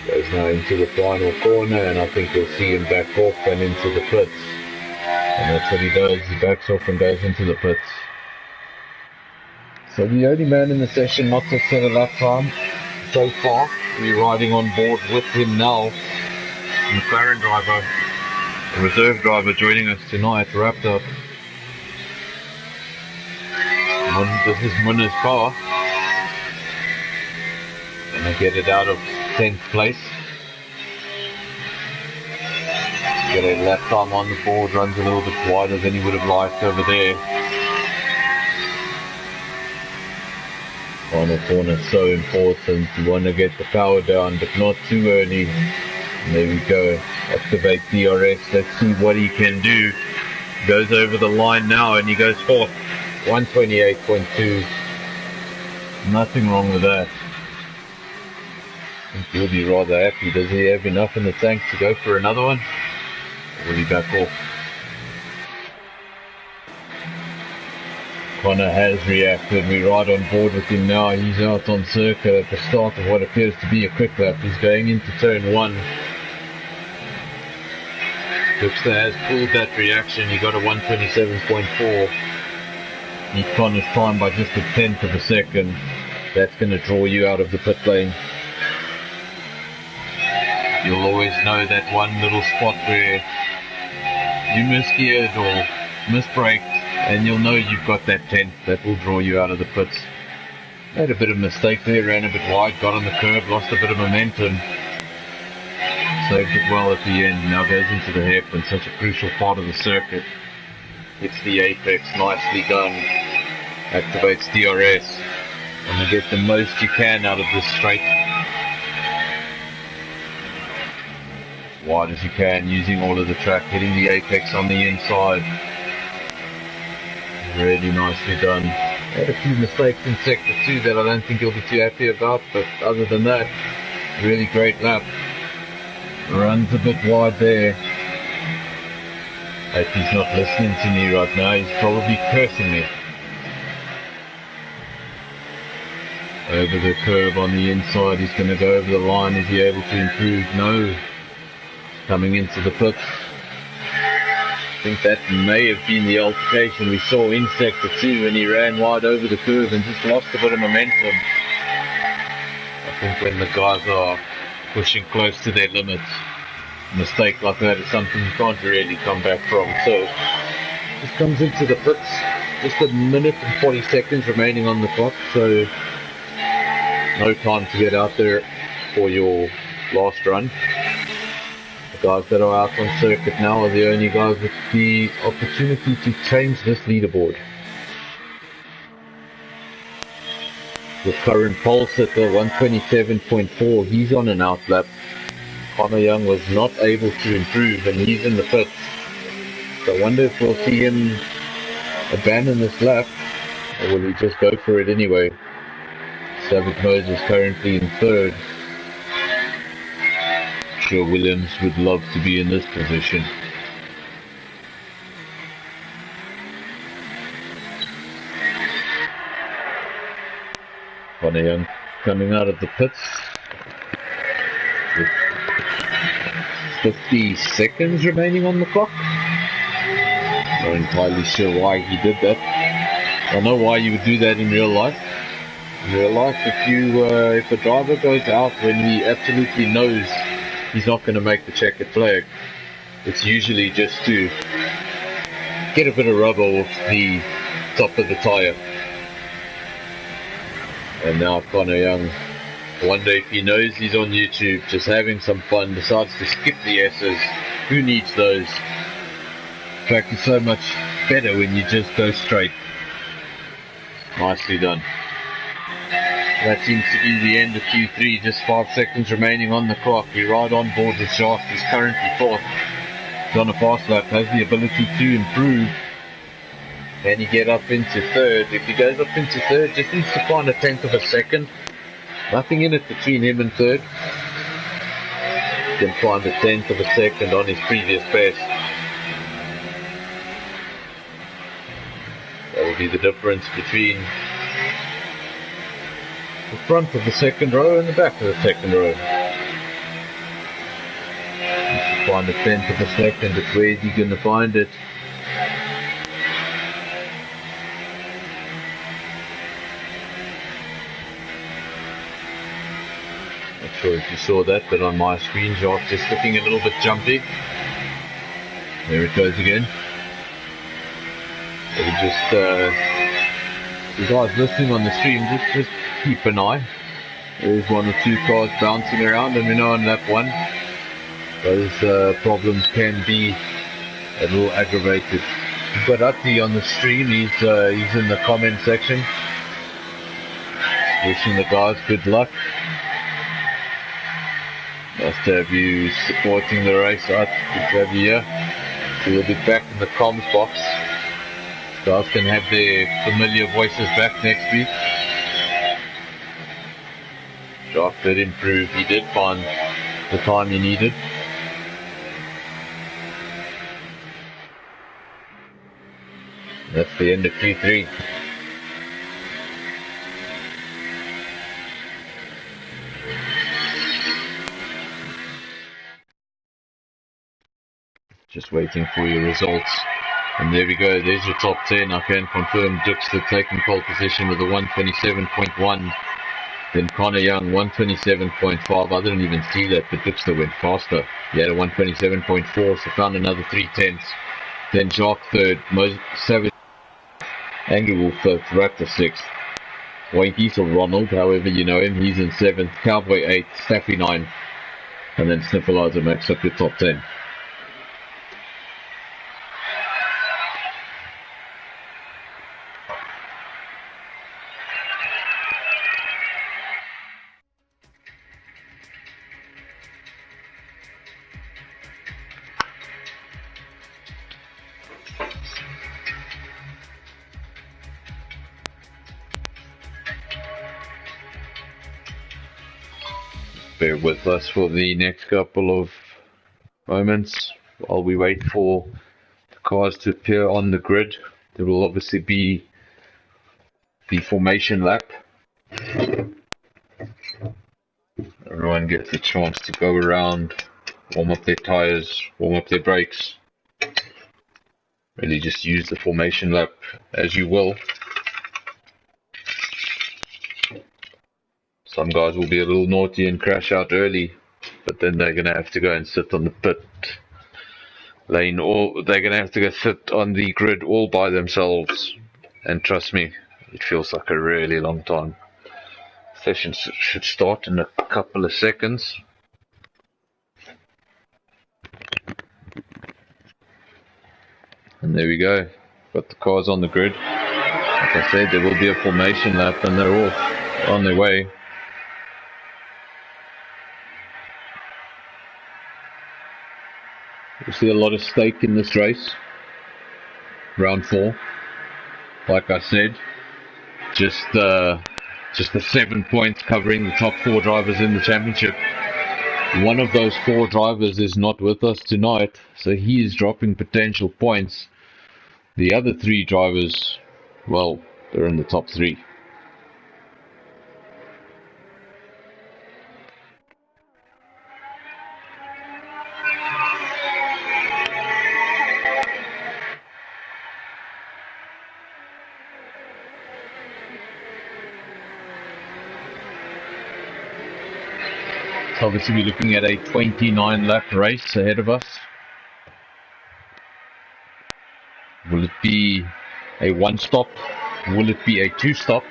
S1: Goes now into the final corner, and I think we'll see him back off and into the pits. And that's what he does, he backs off and goes into the pits. So the only man in the session not to set a lap time so far. We're riding on board with him now. McLaren driver, a reserve driver joining us tonight, wrapped up. This is Munna's car. Gonna get it out of 10th place. Get a lap time on the board, runs a little bit wider than he would have liked over there. Final corner is so important. You want to get the power down, but not too early. And there we go. Activate DRS. Let's see what he can do. Goes over the line now and he goes fourth. 128.2. Nothing wrong with that. I think he'll be rather happy. Does he have enough in the tank to go for another one? Or will he back off? Connor has reacted. We're right on board with him now. He's out on circuit at the start of what appears to be a quick lap. He's going into turn 1. Dirkster has pulled that reaction. He got a 127.4. He Connor's time by just a tenth of a second. That's going to draw you out of the pit lane. You'll always know that one little spot where you misgeared or misbraked, and you'll know you've got that 10th. That will draw you out of the pits. Made a bit of mistake there, ran a bit wide, got on the curb, lost a bit of momentum. Saved it well at the end. Now goes into the hairpin, such a crucial part of the circuit. Hits the apex, nicely done. Activates DRS. And get the most you can out of this straight. As wide as you can, using all of the track, hitting the apex on the inside. Really nicely done. Had a few mistakes in sector 2 that I don't think he'll be too happy about, but other than that, really great lap. Runs a bit wide there. Hope he's not listening to me right now. He's probably cursing me. Over the curve on the inside. He's going to go over the line. Is he able to improve? No. Coming into the pits. I think that may have been the altercation we saw in sector 2 when he ran wide over the curve and just lost a bit of momentum. I think when the guys are pushing close to their limits, a mistake like that is something you can't really come back from. So just comes into the pits, just a minute and 40 seconds remaining on the clock, so no time to get out there for your last run. The guys that are out on circuit now are the only guys with the opportunity to change this leaderboard. The current pole sitter, 127.4, he's on an outlap. Connor Young was not able to improve and he's in the pits. So I wonder if we'll see him abandon this lap, or will he just go for it anyway? Savage Moses currently in third. I'm sure Williams would love to be in this position. Connor Young coming out of the pits with 50 seconds remaining on the clock. Not entirely sure why he did that. I know why you would do that in real life. In real life, if a driver goes out when he absolutely knows he's not going to make the checkered flag, it's usually just to get a bit of rubber off the top of the tyre. And now Connor Young, I wonder if he knows he's on YouTube, just having some fun, decides to skip the S's. Who needs those? Track is so much better when you just go straight. Nicely done. That seems to be the end of Q3, just 5 seconds remaining on the clock. We're right on board with Shaft, who's currently fourth. He's on a fast lap, has the ability to improve. Can he get up into third? If he goes up into third, just needs to find a tenth of a second. Nothing in it between him and third. He can find a tenth of a second on his previous best. That will be the difference between the front of the second row and the back of the second row. Needs to find a tenth of a second, but where is he going to find it? sure if you saw that, but on my screen, Jacques just looking a little bit jumpy. There it goes again. So just, you guys listening on the stream, just keep an eye. There's one or two cars bouncing around, and we know on lap 1, those problems can be a little aggravated. We've got Attie on the stream, he's in the comment section. Wishing the guys good luck. Nice to have you supporting the race, Attie. Good to have you here. We'll be back in the comms box. Guys can have their familiar voices back next week. Jacques did improve. He did find the time he needed. That's the end of Q3. Just waiting for your results. And there we go, there's your top 10. I can confirm Dirk's taking pole position with a 127.1. Then Connor Young, 127.5. I didn't even see that, but Dirk went faster. He had a 127.4, so found another 3/10. Then Jacques third, Savage, Angry Wolf fifth, Raptor sixth. Wankies or Ronald, however you know him, he's in 7th. Cowboy 8th, Staffy 9th. And then Sniffleizer makes up your top 10. Bear with us for the next couple of moments while we wait for the cars to appear on the grid. There will obviously be the formation lap. Everyone gets a chance to go around, warm up their tires, warm up their brakes. Really just use the formation lap as you will. Some guys will be a little naughty and crash out early, but then they're going to have to go and sit on the pit lane, or they're going to have to go sit on the grid all by themselves. And trust me, it feels like a really long time. Session should start in a couple of seconds. And there we go. Got the cars on the grid. Like I said, there will be a formation lap and they're off on their way. We see a lot of stake in this race. Round 4. Like I said, just the 7 points covering the top 4 drivers in the championship. One of those 4 drivers is not with us tonight, so he is dropping potential points. The other 3 drivers, well, they're in the top 3. Obviously we're looking at a 29 lap race ahead of us. Will it be a 1-stop? Will it be a 2-stop?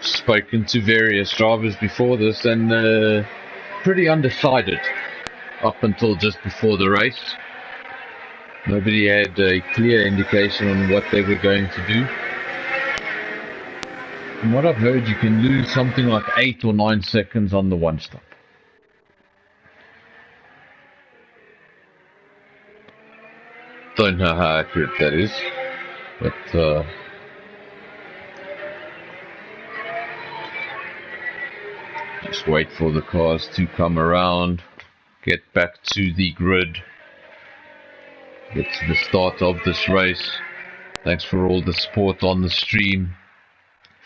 S1: Spoken to various drivers before this and pretty undecided up until just before the race. Nobody had a clear indication on what they were going to do. From what I've heard, you can lose something like 8 or 9 seconds on the 1-stop. Don't know how accurate that is, but just wait for the cars to come around, get back to the grid, get to the start of this race. Thanks for all the support on the stream.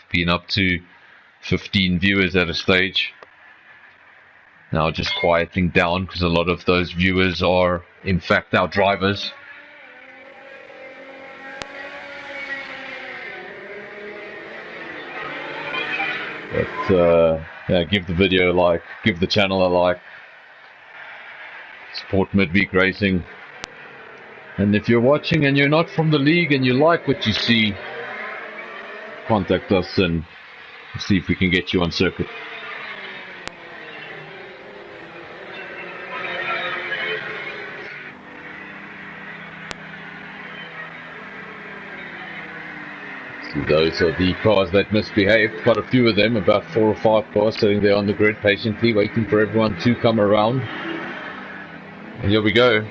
S1: Been up to 15 viewers at a stage. Now just quieting down because a lot of those viewers are in fact our drivers. But give the video a like, give the channel a like, support Midweek Racing. And if you're watching and you're not from the league and you like what you see, contact us and see if we can get you on circuit. So those are the cars that misbehaved. Quite a few of them, about 4 or 5 cars sitting there on the grid patiently waiting for everyone to come around. And here we go.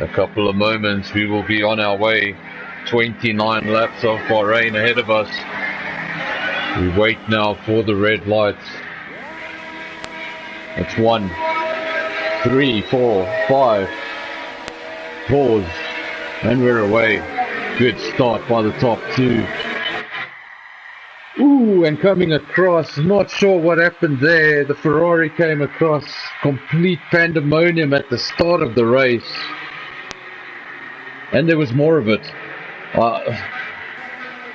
S1: A couple of moments, we will be on our way. 29 laps of Bahrain ahead of us. We wait now for the red lights. It's 1, 3, 4, 5. Pause, and we're away. Good start by the top 2. Ooh, and coming across, not sure what happened there. The Ferrari came across, complete pandemonium at the start of the race. And there was more of it.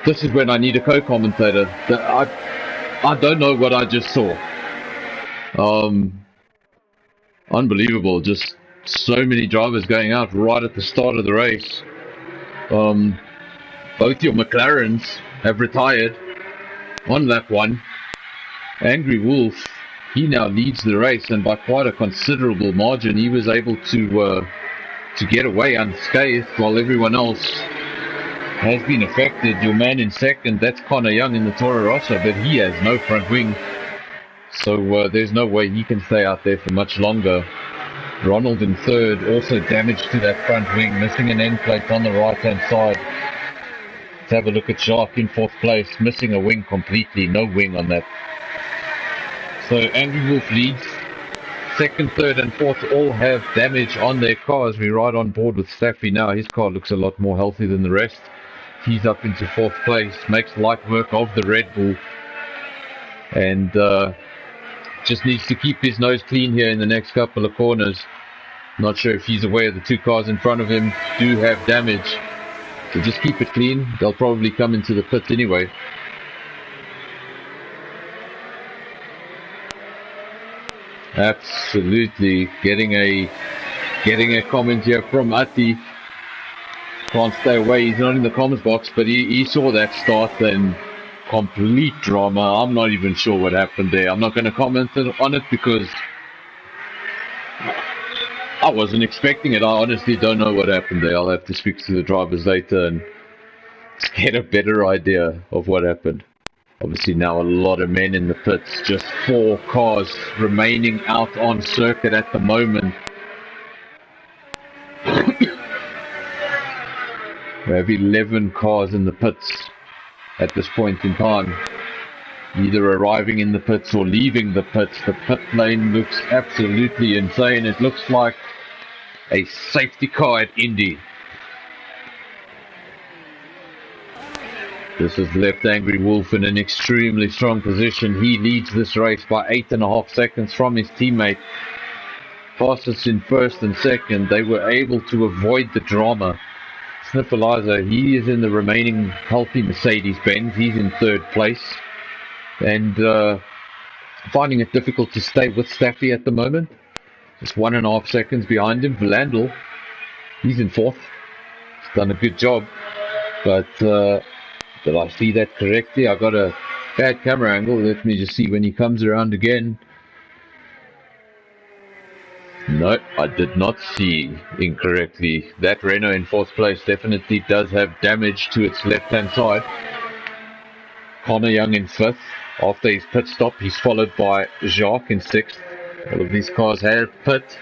S1: This is when I need a co-commentator. I don't know what I just saw. Unbelievable. Just so many drivers going out right at the start of the race. Both your McLarens have retired on lap 1. Angry Wolf, he now leads the race, and by quite a considerable margin. He was able to get away unscathed while everyone else has been affected. Your man in second, that's Connor Young in the Toro Rosso, but he has no front wing, so there's no way he can stay out there for much longer. Ronald in third, also damage to that front wing, missing an end plate on the right hand side. Let's have a look at Jacques in 4th place, missing a wing completely, no wing on that. So Angry Wolf leads. 2nd, 3rd and 4th all have damage on their cars. We're right on board with Staffy now. His car looks a lot more healthy than the rest. He's up into 4th place, makes light work of the Red Bull, and just needs to keep his nose clean here in the next couple of corners. Not sure if he's aware the 2 cars in front of him do have damage, so just keep it clean. They'll probably come into the pit anyway. Absolutely, getting a comment here from Attie. Can't stay away. He's not in the comments box, but he saw that start and complete drama. I'm not even sure what happened there. I'm not going to comment on it because I wasn't expecting it. I honestly don't know what happened there. I'll have to speak to the drivers later and get a better idea of what happened. Obviously now a lot of men in the pits, just 4 cars remaining out on circuit at the moment. We have 11 cars in the pits at this point in time, either arriving in the pits or leaving the pits. The pit lane looks absolutely insane. It looks like a safety car at Indy. This has left Angry Wolf in an extremely strong position. He leads this race by 8.5 seconds from his teammate. Fastest in 1st and 2nd. They were able to avoid the drama. Sniffalizer, he is in the remaining healthy Mercedes-Benz. He's in 3rd place. And finding it difficult to stay with Staffy at the moment. Just 1.5 seconds behind him. Vlandel, he's in 4th. He's done a good job. But did I see that correctly? I got a bad camera angle. Let me just see when he comes around again. No, I did not see incorrectly. That Renault in 4th place definitely does have damage to its left-hand side. Connor Young in 5th. After his pit stop, he's followed by Jacques in 6th. All of these cars have pit.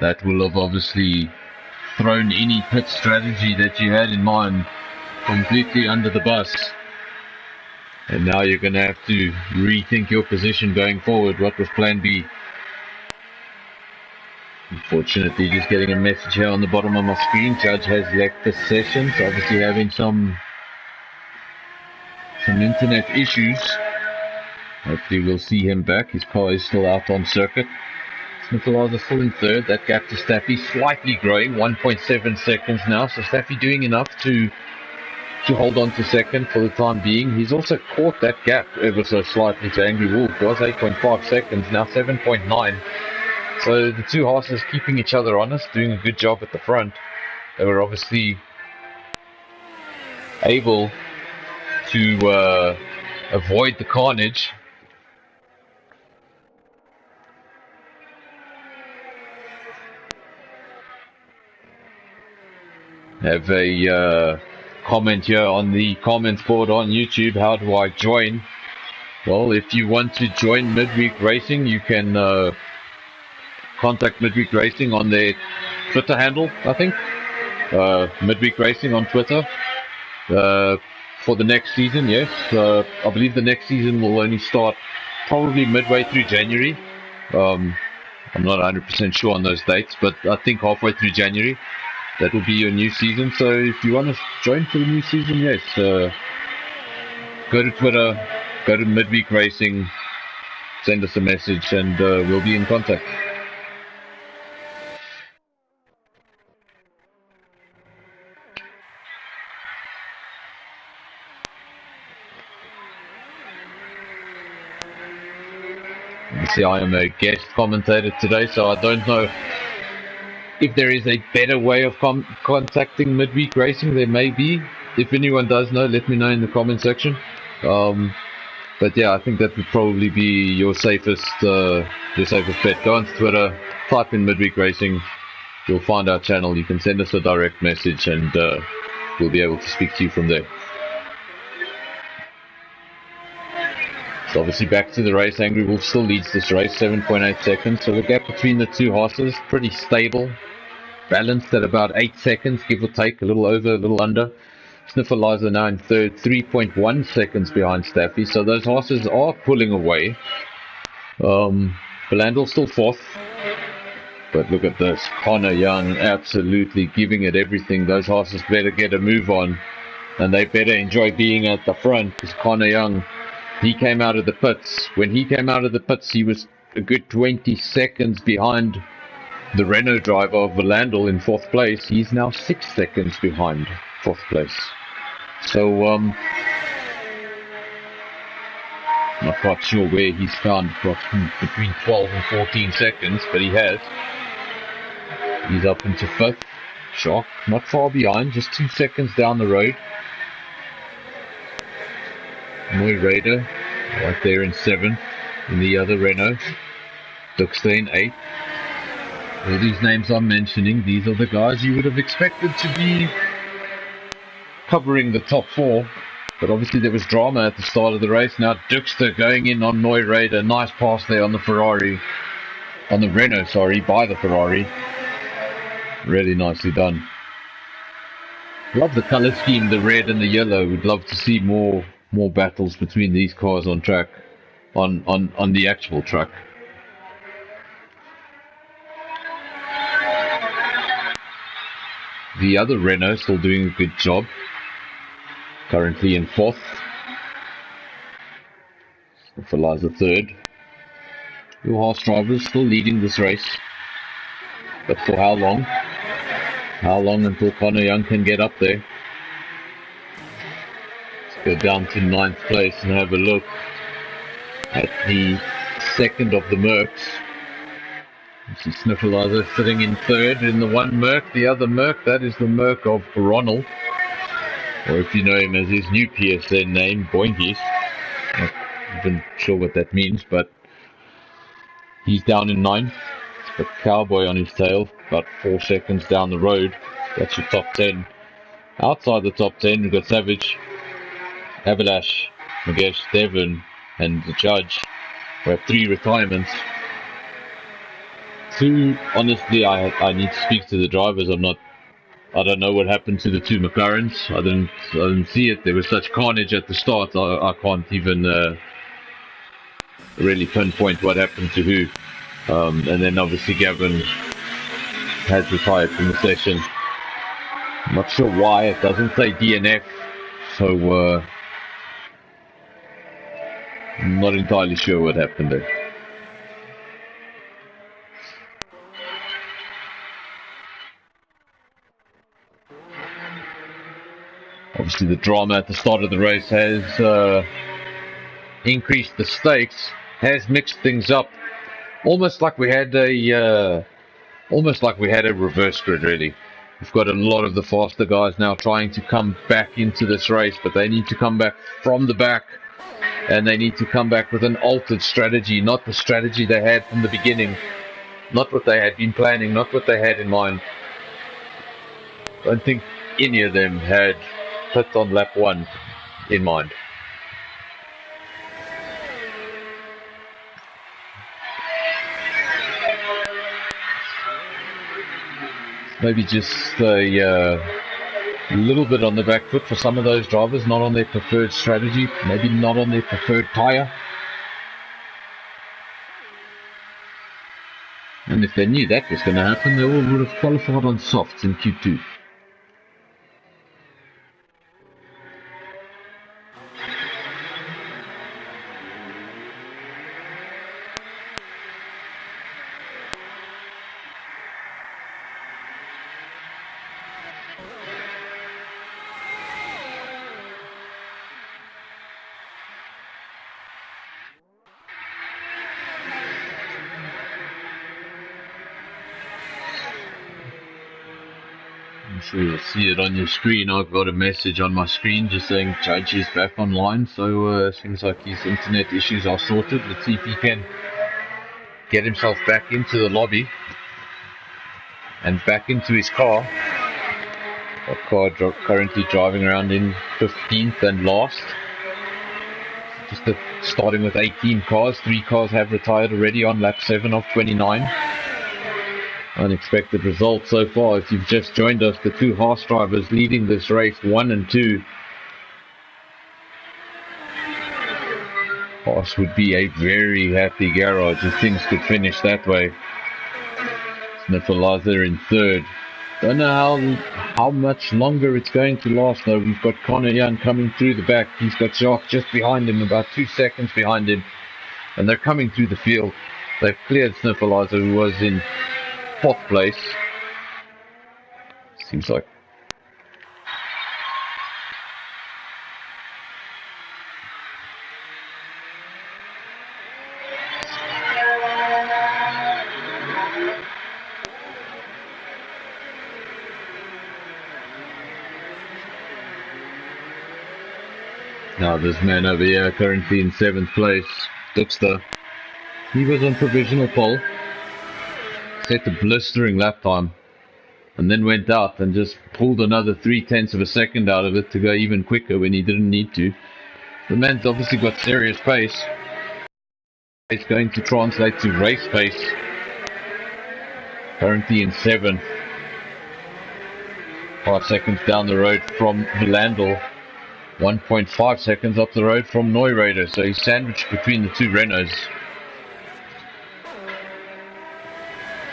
S1: That will have obviously thrown any pit strategy that you had in mind completely under the bus. And now you're going to have to rethink your position going forward. What was plan B? Unfortunately, just getting a message here on the bottom of my screen. Judge has left the session, so obviously having some internet issues. Hopefully we'll see him back. His car is still out on circuit. Sniffalizer still in 3rd. That gap to Staffy slightly growing, 1.7 seconds now. So Staffy doing enough to to hold on to second for the time being. He's also caught that gap ever so slightly to Angry Wolf. It was 8.5 seconds, now 7.9. So the two horses keeping each other honest, doing a good job at the front. They were obviously able to avoid the carnage. Have a comment here on the comments board on YouTube. How do I join? Well, if you want to join Midweek Racing, you can contact Midweek Racing on their Twitter handle, I think. Midweek Racing on Twitter. For the next season, yes. I believe the next season will only start probably midway through January. I'm not 100% sure on those dates, but I think halfway through January. That will be your new season. So if you want to join for the new season, yes, go to Twitter, go to Midweek Racing, send us a message, and we'll be in contact. You see, I am a guest commentator today, so I don't know if there is a better way of contacting Midweek Racing. There may be. If anyone does know, let me know in the comment section. But yeah, I think that would probably be your safest bet. Go on Twitter, type in Midweek Racing. You'll find our channel. You can send us a direct message, and we'll be able to speak to you from there. So obviously back to the race. Angry Wolf still leads this race, 7.8 seconds. So the gap between the two horses, pretty stable. Balanced at about 8 seconds, give or take, a little over, a little under. Sniffleizer now in third, 3.1 seconds behind Staffy. So those horses are pulling away. Belandle's still fourth. But look at this. Connor Young absolutely giving it everything. Those horses better get a move on. And they better enjoy being at the front, because Connor Young, he came out of the pits. When he came out of the pits, he was a good 20 seconds behind the Renault driver of Belandel in fourth place. He's now 6 seconds behind fourth place. So, I'm not quite sure where he's found between 12 and 14 seconds, but he has. He's up into fifth. Shock, not far behind, just 2 seconds down the road. Moy Raider, right there in 7th, in the other Renault. Dirk in 8th. All these names I'm mentioning, these are the guys you would have expected to be covering the top 4. But obviously there was drama at the start of the race. Now Dirkster going in on Moy Raider. Nice pass there on the Ferrari. On the Renault, sorry, by the Ferrari. Really nicely done. Love the colour scheme, the red and the yellow. Would love to see more battles between these cars on track, on the actual track. The other Renault still doing a good job. Currently in 4th. Sniffleizer 3rd. Your horse drivers still leading this race. But for how long? How long until Connor Young can get up there? Let's go down to 9th place and have a look at the second of the Mercs. You see Sniffleizer sitting in 3rd in the one Merc. The other Merc, that is the Merc of Ronald. Or if you know him as his new PSN name, Boinkies. Not even sure what that means, but he's down in 9th. It's got Cowboy on his tail, about 4 seconds down the road. That's your top 10. Outside the top 10, we've got Savage, Avalash, Magesh, Devon, and the Judge. We have 3 retirements. 2, honestly, I need to speak to the drivers. I don't know what happened to the 2 McLarens. I didn't see it. There was such carnage at the start. I can't even really pinpoint what happened to who. And then obviously Gavin has retired from the session. I'm not sure why. It doesn't say DNF. So I'm not entirely sure what happened there. Obviously the drama at the start of the race has increased the stakes, has mixed things up, almost like we had a reverse grid really. We've got a lot of the faster guys now trying to come back into this race, but they need to come back from the back, and they need to come back with an altered strategy, not the strategy they had from the beginning, not what they had been planning, not what they had in mind. I don't think any of them had pit on lap 1 in mind. Maybe just a little bit on the back foot for some of those drivers, not on their preferred strategy, maybe not on their preferred tyre. And if they knew that was going to happen, they all would have qualified on softs in Q2. I'm sure you'll see it on your screen. I've got a message on my screen just saying Judge is back online, so seems like his internet issues are sorted. Let's see if he can get himself back into the lobby and back into his car. That car currently driving around in 15th and last. Just starting with 18 cars. 3 cars have retired already on lap 7 of 29. Unexpected result so far. If you've just joined us, the 2 Haas drivers leading this race, 1 and 2. Haas would be a very happy garage if things could finish that way. Sniffelazer in 3rd. Don't know how much longer it's going to last though. We've got Connor Young coming through the back. He's got Jacques just behind him, about 2 seconds behind him. And they're coming through the field. They've cleared Sniffelazer, who was in 4th place. Seems like. Now this man over here currently in 7th place, Dirk. He was on provisional pole. Set a blistering lap time, and then went out and just pulled another 0.3 of a second out of it to go even quicker when he didn't need to. The man's obviously got serious pace. It's going to translate to race pace. Currently in 7th. 5 seconds down the road from Vlandel. 1.5 seconds up the road from Neuraider, so he's sandwiched between the 2 Renaults.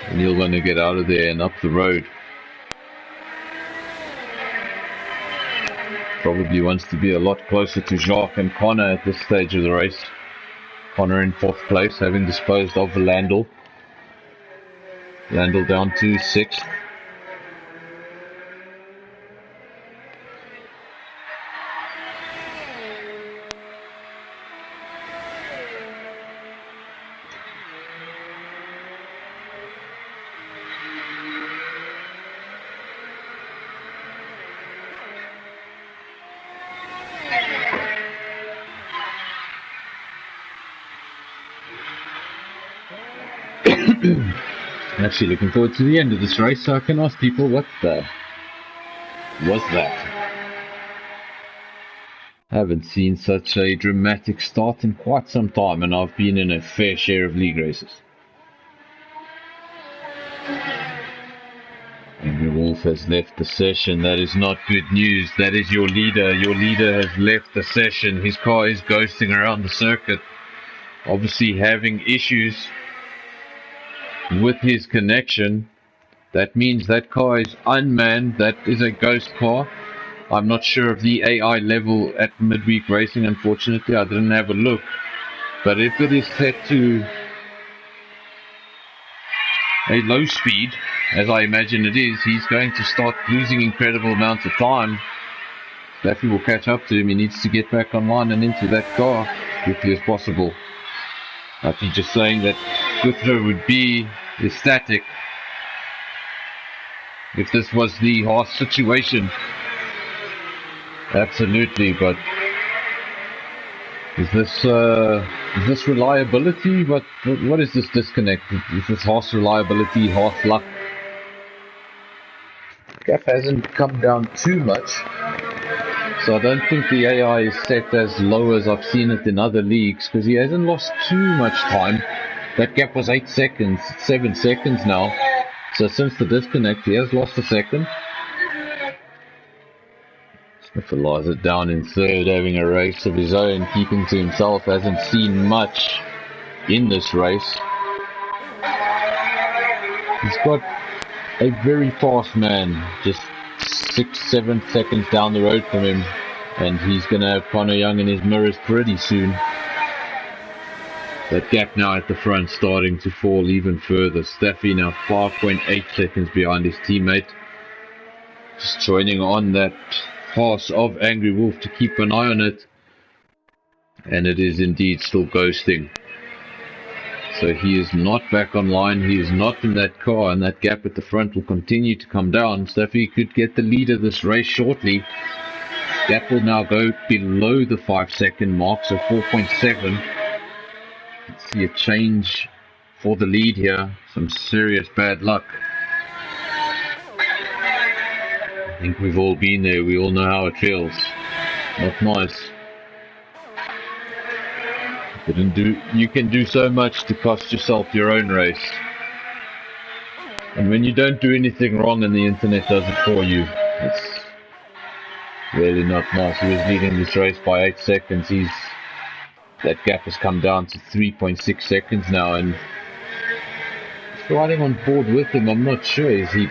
S1: And he'll want to get out of there and up the road. Probably wants to be a lot closer to Jacques and Connor at this stage of the race. Connor in 4th place, having disposed of Vlandel. Vlandel down to 6th. Actually looking forward to the end of this race so I can ask people what the was that. I haven't seen such a dramatic start in quite some time, and I've been in a fair share of league races. Angry Wolf has left the session. That is not good news. That is your leader. Your leader has left the session. His car is ghosting around the circuit, obviously having issues with his connection. That means that car is unmanned. That is a ghost car. I'm not sure of the AI level at Midweek Racing, unfortunately. I didn't have a look. But if it is set to a low speed, as I imagine it is, he's going to start losing incredible amounts of time. Staffy will catch up to him. He needs to get back online and into that car as quickly as possible. Attie just saying that Botha would be ecstatic if this was the Haas situation. Absolutely, but is this reliability? What is this disconnect? Is this Haas reliability, Haas luck? Gap hasn't come down too much, so I don't think the AI is set as low as I've seen it in other leagues, because he hasn't lost too much time. That gap was 8 seconds, 7 seconds now. So since the disconnect, he has lost a second. Sniffalizer down in third, having a race of his own, keeping to himself. Hasn't seen much in this race. He's got a very fast man, just 6-7 seconds down the road from him, and he's going to have Connor Young in his mirrors pretty soon. That gap now at the front starting to fall even further. Staffy now 5.8 seconds behind his teammate. Just joining on that pass of Angry Wolf to keep an eye on it. And it is indeed still ghosting. So he is not back online. He is not in that car, and that gap at the front will continue to come down. Staffy could get the lead of this race shortly. Gap will now go below the 5-second mark, so 4.7. Let's see a change for the lead here. Some serious bad luck. I think we've all been there. We all know how it feels. Not nice. You can do so much to cost yourself your own race. And when you don't do anything wrong and the internet does it for you, it's really not nice. He was leading this race by 8 seconds. That gap has come down to 3.6 seconds now, and he's riding on board with him. I'm not sure. Is he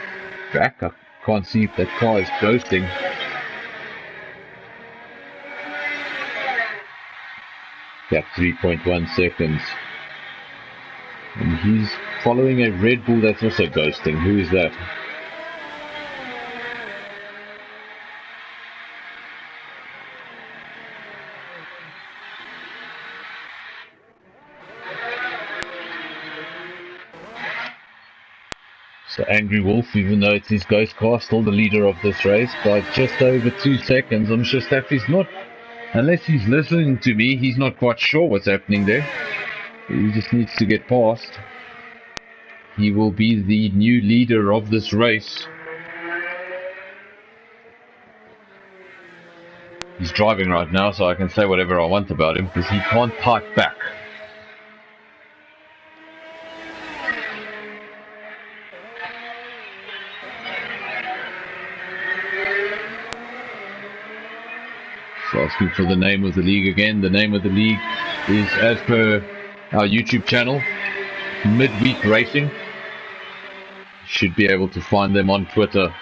S1: back? I can't see if that car is ghosting. Gap 3.1 seconds. And he's following a Red Bull that's also ghosting. Who is that? So Angry Wolf, even though it's his ghost car, still the leader of this race by just over 2 seconds. I'm sure Staffy's not, unless he's listening to me, he's not quite sure what's happening there. He just needs to get past. He will be the new leader of this race. He's driving right now, so I can say whatever I want about him, because he can't type back. So asking for the name of the league again. The name of the league is, as per our YouTube channel, Midweek Racing. Should be able to find them on Twitter.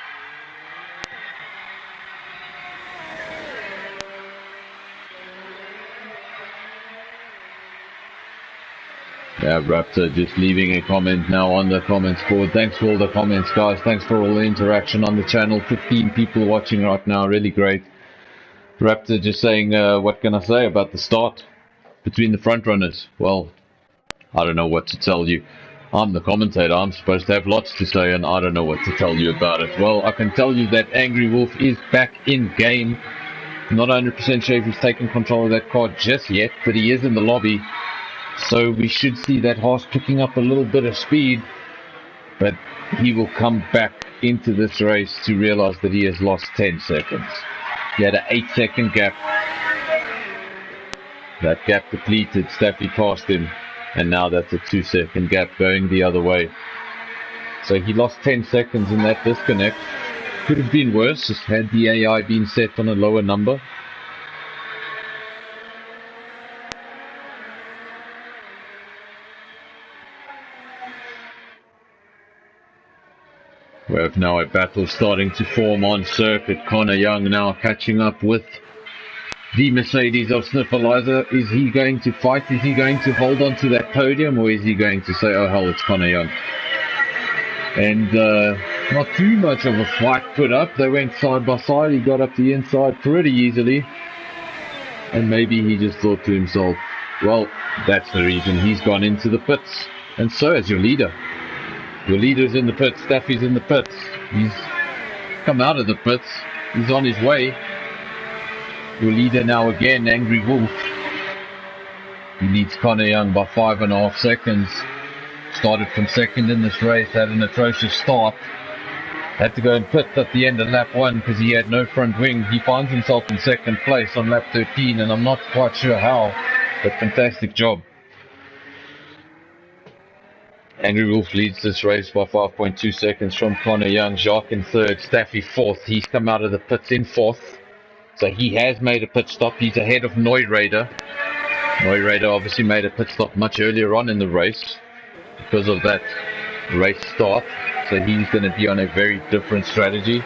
S1: Yeah, Raptor just leaving a comment now on the comments board. Thanks for all the comments, guys. Thanks for all the interaction on the channel. 15 people watching right now. Really great. Raptor just saying, what can I say about the start between the front runners? Well, I don't know what to tell you. I'm the commentator. I'm supposed to have lots to say, and I don't know what to tell you about it. Well, I can tell you that Angry Wolf is back in game. Not 100% sure if he's taken control of that car just yet, but he is in the lobby. So we should see that Haas picking up a little bit of speed, but he will come back into this race to realize that he has lost 10 seconds. He had an 8-second gap. That gap depleted. Staffy passed him, and now that's a 2-second gap going the other way. So he lost 10 seconds in that disconnect. Could have been worse had the AI been set on a lower number. We have now a battle starting to form on circuit. Connor Young now catching up with the Mercedes of Sniffalizer. Is he going to fight? Is he going to hold on to that podium, or is he going to say, oh hell, it's Connor Young? And Not too much of a fight put up. They went side by side. He got up the inside pretty easily. And maybe he just thought to himself, well, that's the reason he's gone into the pits. And so has your leader. Your leader's in the pits. Staffy's in the pits. He's come out of the pits. He's on his way. Your leader now again, Angry Wolf. He leads Connor Young by 5.5 seconds. Started from second in this race. Had an atrocious start. Had to go and pit at the end of lap 1 because he had no front wing. He finds himself in second place on lap 13, and I'm not quite sure how, but fantastic job. Angry Wolf leads this race by 5.2 seconds from Connor Young. Jacques in third, Staffy fourth. He's come out of the pits in fourth, so he has made a pit stop. He's ahead of Neuraider. Neuraider obviously made a pit stop much earlier on in the race because of that race start. So he's going to be on a very different strategy.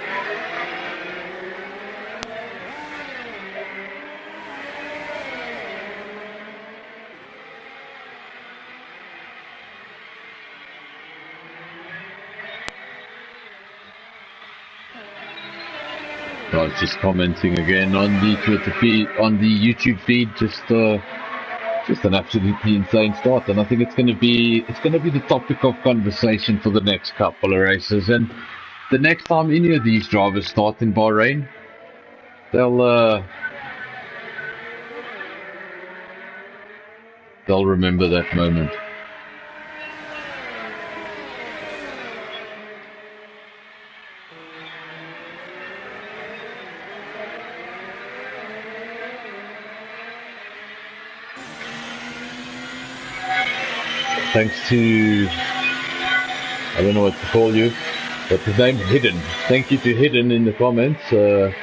S1: I was just commenting again on the Twitter feed, on the YouTube feed, just an absolutely insane start, and I think it's going to be the topic of conversation for the next couple of races. And the next time any of these drivers start in Bahrain, they'll remember that moment. Thanks to, I don't know what to call you, but his name's Hidden. Thank you to Hidden in the comments. I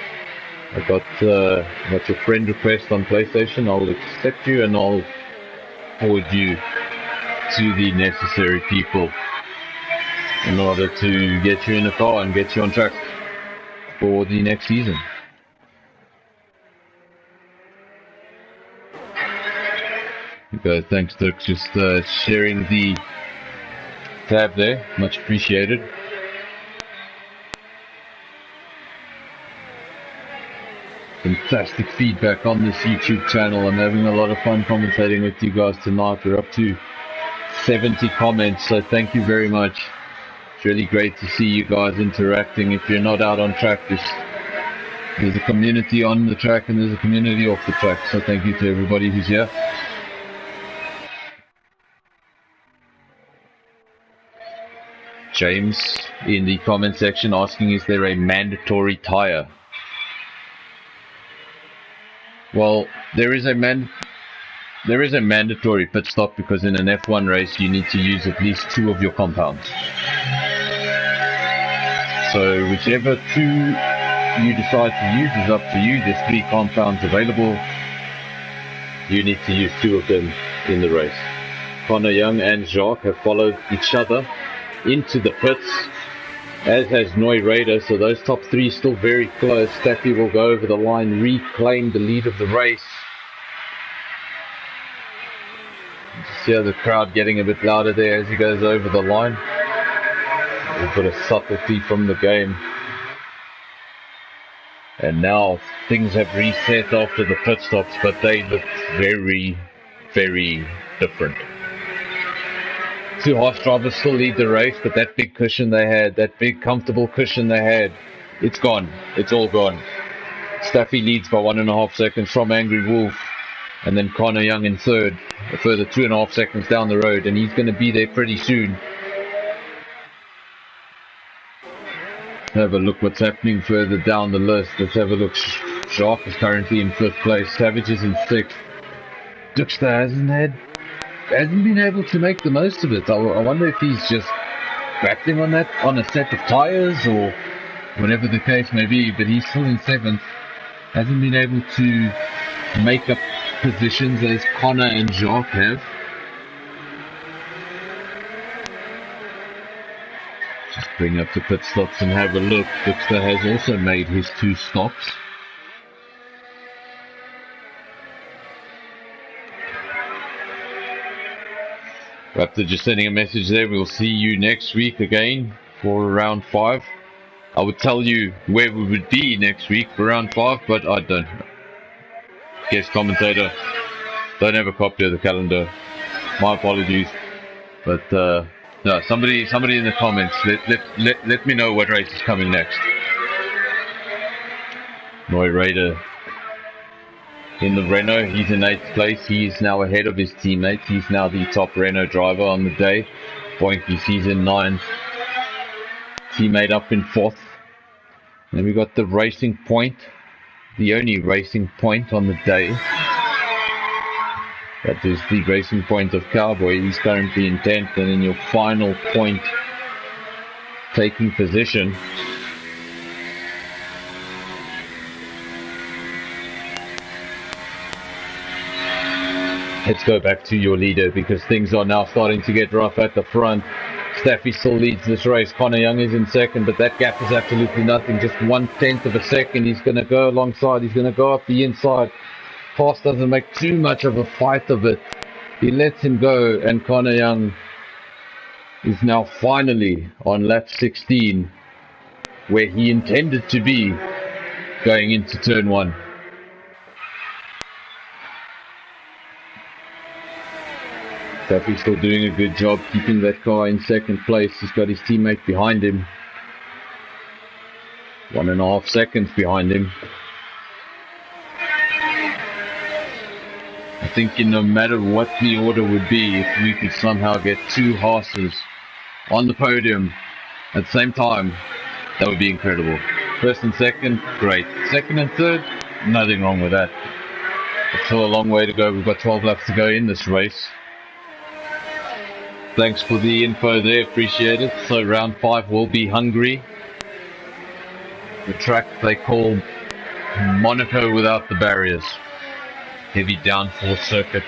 S1: got your friend request on PlayStation. I'll accept you and I'll forward you to the necessary people in order to get you in a car and get you on track for the next season. Okay, thanks Dirk, just sharing the tab there, much appreciated. Fantastic feedback on this YouTube channel. I'm having a lot of fun commentating with you guys tonight. We're up to 70 comments, so thank you very much. It's really great to see you guys interacting. If you're not out on track, there's a community on the track and there's a community off the track, so thank you to everybody who's here. James in the comment section asking, is there a mandatory tire? Well, there is a mandatory pit stop because in an F1 race you need to use at least 2 of your compounds. So whichever 2 you decide to use is up to you. There's 3 compounds available. You need to use 2 of them in the race. Connor Young and Jacques have followed each other into the pits, as has Neuraider, so those top 3 still very close. Staffy will go over the line, reclaim the lead of the race. You see how the crowd getting a bit louder there as he goes over the line. A bit of subtlety from the game. And now things have reset after the pit stops, but they look very, very different. 2 horse drivers still lead the race, but that big cushion they had, that big comfortable cushion they had, it's gone. It's all gone. Staffy leads by 1.5 seconds from Angry Wolf, and then Connor Young in third, a further 2.5 seconds down the road, and he's going to be there pretty soon. Have a look what's happening further down the list. Let's have a look. Jacques is currently in 5th place. Savage is in 6th. Duxter hasn't been able to make the most of it. I wonder if he's just grappling on a set of tires or whatever the case may be, but he's still in 7th. Hasn't been able to make up positions as Connor and Jacques have. Just bring up the pit stops and have a look. Duxter has also made his 2 stops. Raptor just sending a message there. We'll see you next week again for round 5. I would tell you where we would be next week for round 5, but I don't. Guest commentator, don't have a copy of the calendar. My apologies. But no, somebody in the comments, let me know what race is coming next. Roy Raider in the Renault, he's in 8th place. He is now ahead of his teammate. He's now the top Renault driver on the day. Boinkies, he's in 9th. Teammate up in 4th. Then we got the Racing Point, the only Racing Point on the day. That is the Racing Point of Cowboy. He's currently in 10th, and in your final point taking position, let's go back to your leader, because things are now starting to get rough at the front. Staffy still leads this race. Connor Young is in 2nd, but that gap is absolutely nothing. Just 1/10 of a second. He's going to go alongside. He's going to go up the inside. Haas doesn't make too much of a fight of it. He lets him go, and Connor Young is now finally on lap 16, where he intended to be going into turn 1. Staffy's still doing a good job keeping that car in 2nd place. He's got his teammate behind him. 1.5 seconds behind him. I think no matter what the order would be, if we could somehow get 2 horses on the podium at the same time, that would be incredible. 1st and 2nd, great. 2nd and 3rd, nothing wrong with that. It's still a long way to go. We've got 12 laps to go in this race. Thanks for the info there, appreciate it. So round 5 will be Hungary. The track they call Monaco without the barriers. Heavy downforce circuit.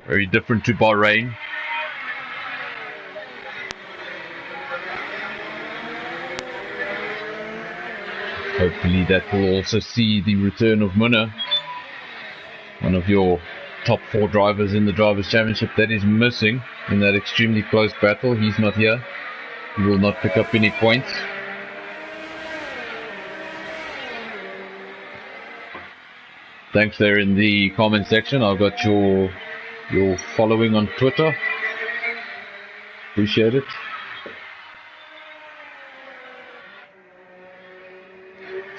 S1: Very different to Bahrain. Hopefully that will also see the return of Munna, one of your top 4 drivers in the Drivers' Championship that is missing in that extremely close battle. He's not here. He will not pick up any points. Thanks there in the comment section. I've got your following on Twitter. Appreciate it.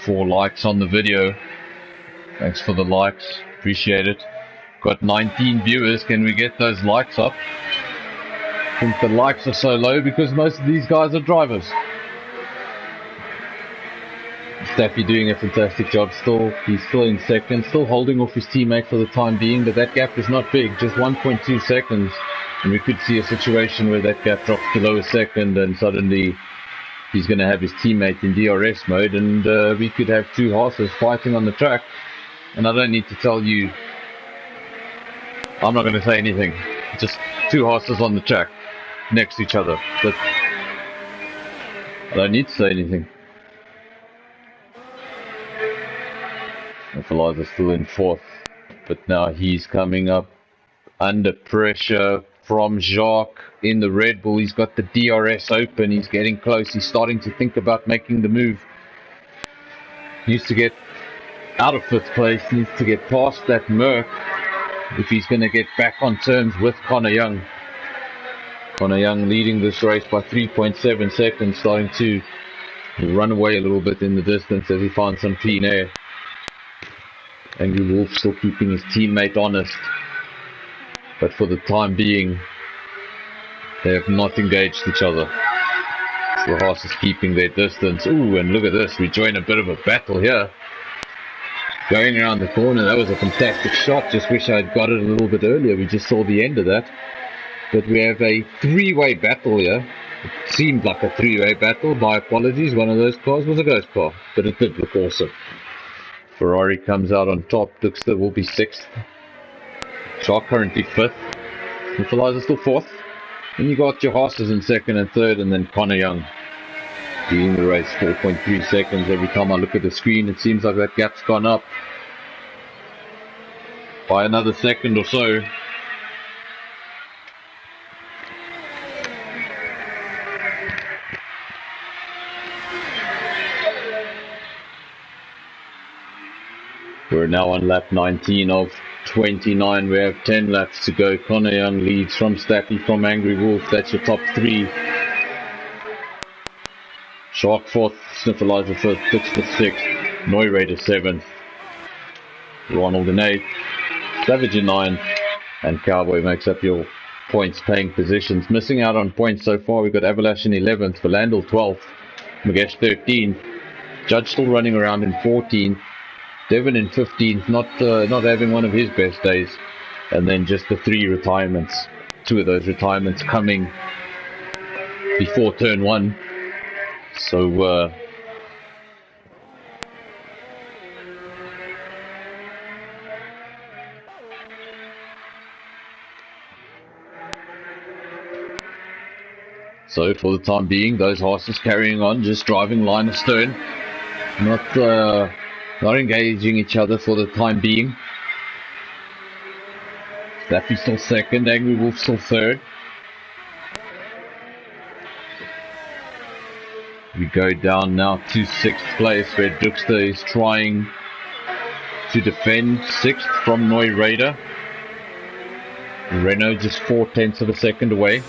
S1: Four likes on the video. Thanks for the likes. Appreciate it. Got 19 viewers. Can we get those likes up? I think the likes are so low because most of these guys are drivers. Staffy doing a fantastic job still. He's still in 2nd, still holding off his teammate for the time being, but that gap is not big, just 1.2 seconds. And we could see a situation where that gap drops below a second and suddenly he's going to have his teammate in DRS mode, and we could have 2 horses fighting on the track. And I don't need to tell you, I'm not going to say anything, just 2 horses on the track next to each other. But I don't need to say anything. Eliza's still in 4th, but now he's coming up under pressure from Jacques in the Red Bull. He's got the DRS open. He's getting close. He's starting to think about making the move. He needs to get out of 5th place. He needs to get past that Merc if he's going to get back on terms with Connor Young. Connor Young leading this race by 3.7 seconds, starting to run away a little bit in the distance as he finds some clean air. Angry Wolf still keeping his teammate honest, but for the time being they have not engaged each other. So the horse is keeping their distance. Ooh, and look at this, we join a bit of a battle here. Going around the corner, that was a fantastic shot. Just wish I had got it a little bit earlier. We just saw the end of that. But we have a 3-way battle here. It seemed like a 3-way battle. My apologies, one of those cars was a ghost car, but it did look awesome. Ferrari comes out on top. Duxter will be 6th. Shark currently 5th. Neutralizer still 4th. Then you got your horses in 2nd and 3rd, and then Connor Young leading the race 4.3 seconds. Every time I look at the screen, it seems like that gap's gone up by another second or so. We're now on lap 19 of 29. We have 10 laps to go. Connor Young leads from Stappy, from Angry Wolf. That's your top three. Shark 4th, Sniffleizer 1st, Dixter 6th, Neuraider 7th, Ronald in 8th, Savage in 9th, and Cowboy makes up your points paying positions. Missing out on points so far, we've got Avalash in 11th, Valandel 12th, Magesh 13th, Judge still running around in 14th, Devon in 15th, not having one of his best days, and then just the 3 retirements. 2 of those retirements coming before turn 1. So for the time being, those horses carrying on, just driving line astern, not engaging each other for the time being. Staffy still 2nd, Angry Wolf still 3rd. We go down now to 6th place, where Duxter is trying to defend 6th from Neuraider. Renault just 4/10 of a second away.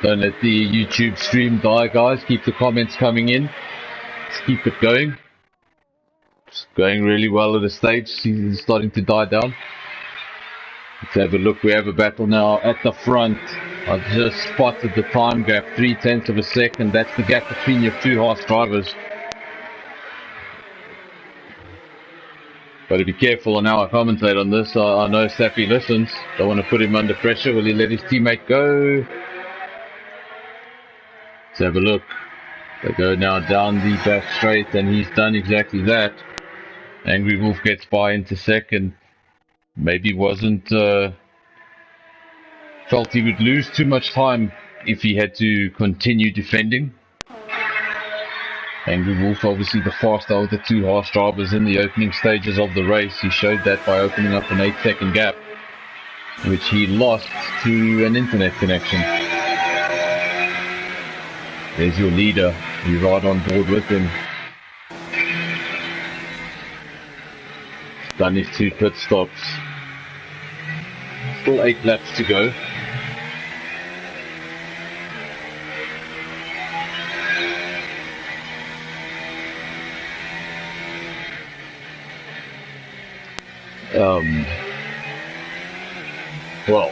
S1: Don't let the YouTube stream die, guys. Keep the comments coming in. Let's keep it going. It's going really well at this stage. It's starting to die down. Let's have a look. We have a battle now at the front. I've just spotted the time gap, 3/10 of a second. That's the gap between your 2 horse drivers. Got to be careful on how I commentate on this. I know Sappy listens. Don't want to put him under pressure. Will he let his teammate go? Let's have a look. They go now down the back straight, and he's done exactly that. Angry Wolf gets by into 2nd. Maybe wasn't felt he would lose too much time if he had to continue defending. Angry Wolf obviously the faster of the 2 horse drivers in the opening stages of the race. He showed that by opening up an 8-second gap, which he lost to an internet connection. There's your leader. You ride on board with him. He's done his 2 pit stops. Still 8 laps to go. Well,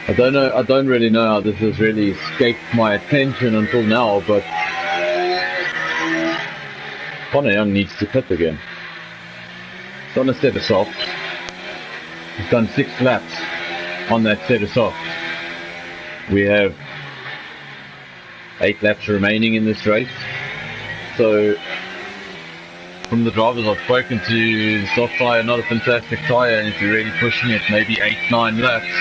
S1: I don't really know how this has really escaped my attention until now, but Connor Young needs to pit again. He's on a set of softs. He's done 6 laps on that set of softs. We have 8 laps remaining in this race. So, from the drivers I've spoken to, the soft tyre, not a fantastic tyre, and if you're really pushing it, maybe 8-9 laps,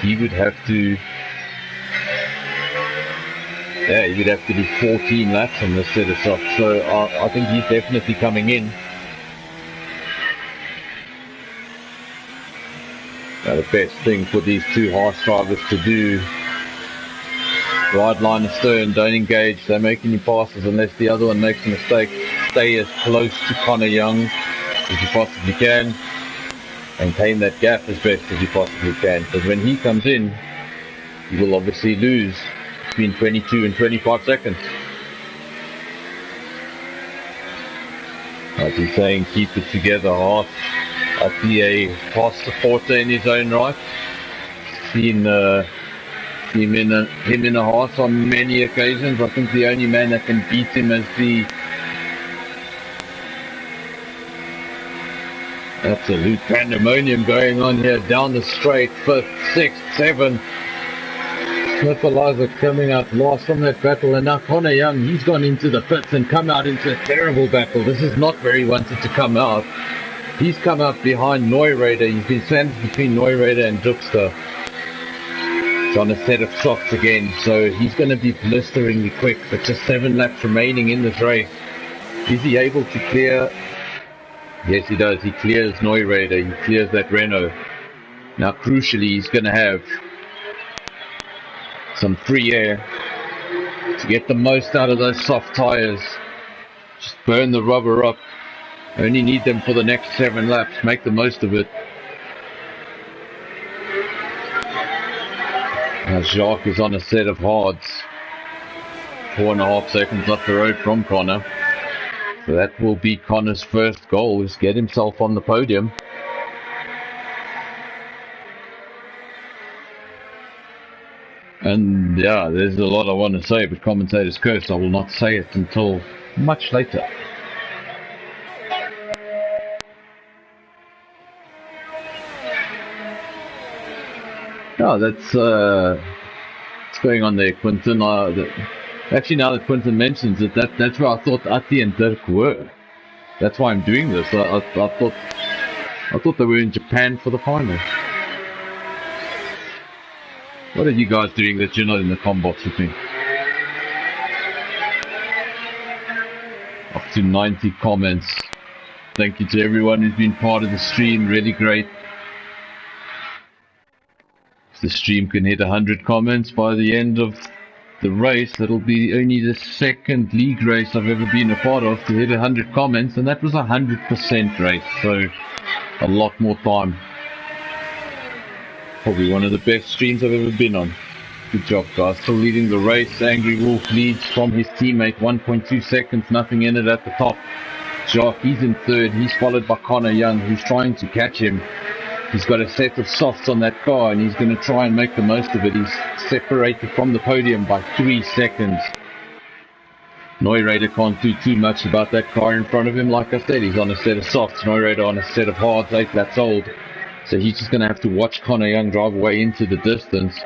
S1: he would have to do 14 laps on this set of softs. So I think he's definitely coming in. Now the best thing for these 2 horse drivers to do, ride line astern, don't engage, don't make any passes unless the other one makes a mistake. Stay as close to Connor Young as you possibly can. Maintain that gap as best as you possibly can, because when he comes in, you will obviously lose between 22 and 25 seconds. As he's saying, keep it together, Hart. Attie, a horse supporter in his own right. Seen him in a horse on many occasions. I think the only man that can beat him is the absolute pandemonium going on here down the straight. 5th, 6th, 7th. Sniffleizer coming up last from that battle, and now Connor Young, he's gone into the pits and come out into a terrible battle. This is not where he wanted to come out. He's come up behind Neuraider. He's been sandwiched between Neuraider and Duxter. He's on a set of softs again, so he's going to be blisteringly quick, but just 7 laps remaining in this race. Is he able to clear Yes, he does. He clears Neuraider. He clears that Renault. Now, crucially, he's going to have some free air to get the most out of those soft tires. Just burn the rubber up. Only need them for the next 7 laps. Make the most of it. Now, Jacques is on a set of hards. 4.5 seconds up the road from Connor. So that will be Connor's first goal, is get himself on the podium. And yeah, there's a lot I want to say, but commentator's curse, I will not say it until much later. Oh, that's what's going on there, Quinton. Actually, now that Quinton mentions it, that's where I thought Attie and Dirk were. That's why I'm doing this. I thought they were in Japan for the final. What are you guys doing that you're not in the combots with me? Up to 90 comments. Thank you to everyone who's been part of the stream. Really great. If the stream can hit 100 comments by the end of the race, that'll be only the second league race I've ever been a part of to hit 100 comments, and that was a 100% race, so a lot more time. Probably one of the best streams I've ever been on. Good job, guys. Still leading the race. Angry Wolf leads from his teammate, 1.2 seconds, nothing in it at the top. Jacques, he's in third. He's followed by Connor Young, who's trying to catch him. He's got a set of softs on that car, and he's going to try and make the most of it. He's separated from the podium by 3 seconds. Neuraider can't do too much about that car in front of him. Like I said, he's on a set of softs. Neuraider on a set of hards, 8 laps old. So he's just going to have to watch Connor Young drive away into the distance.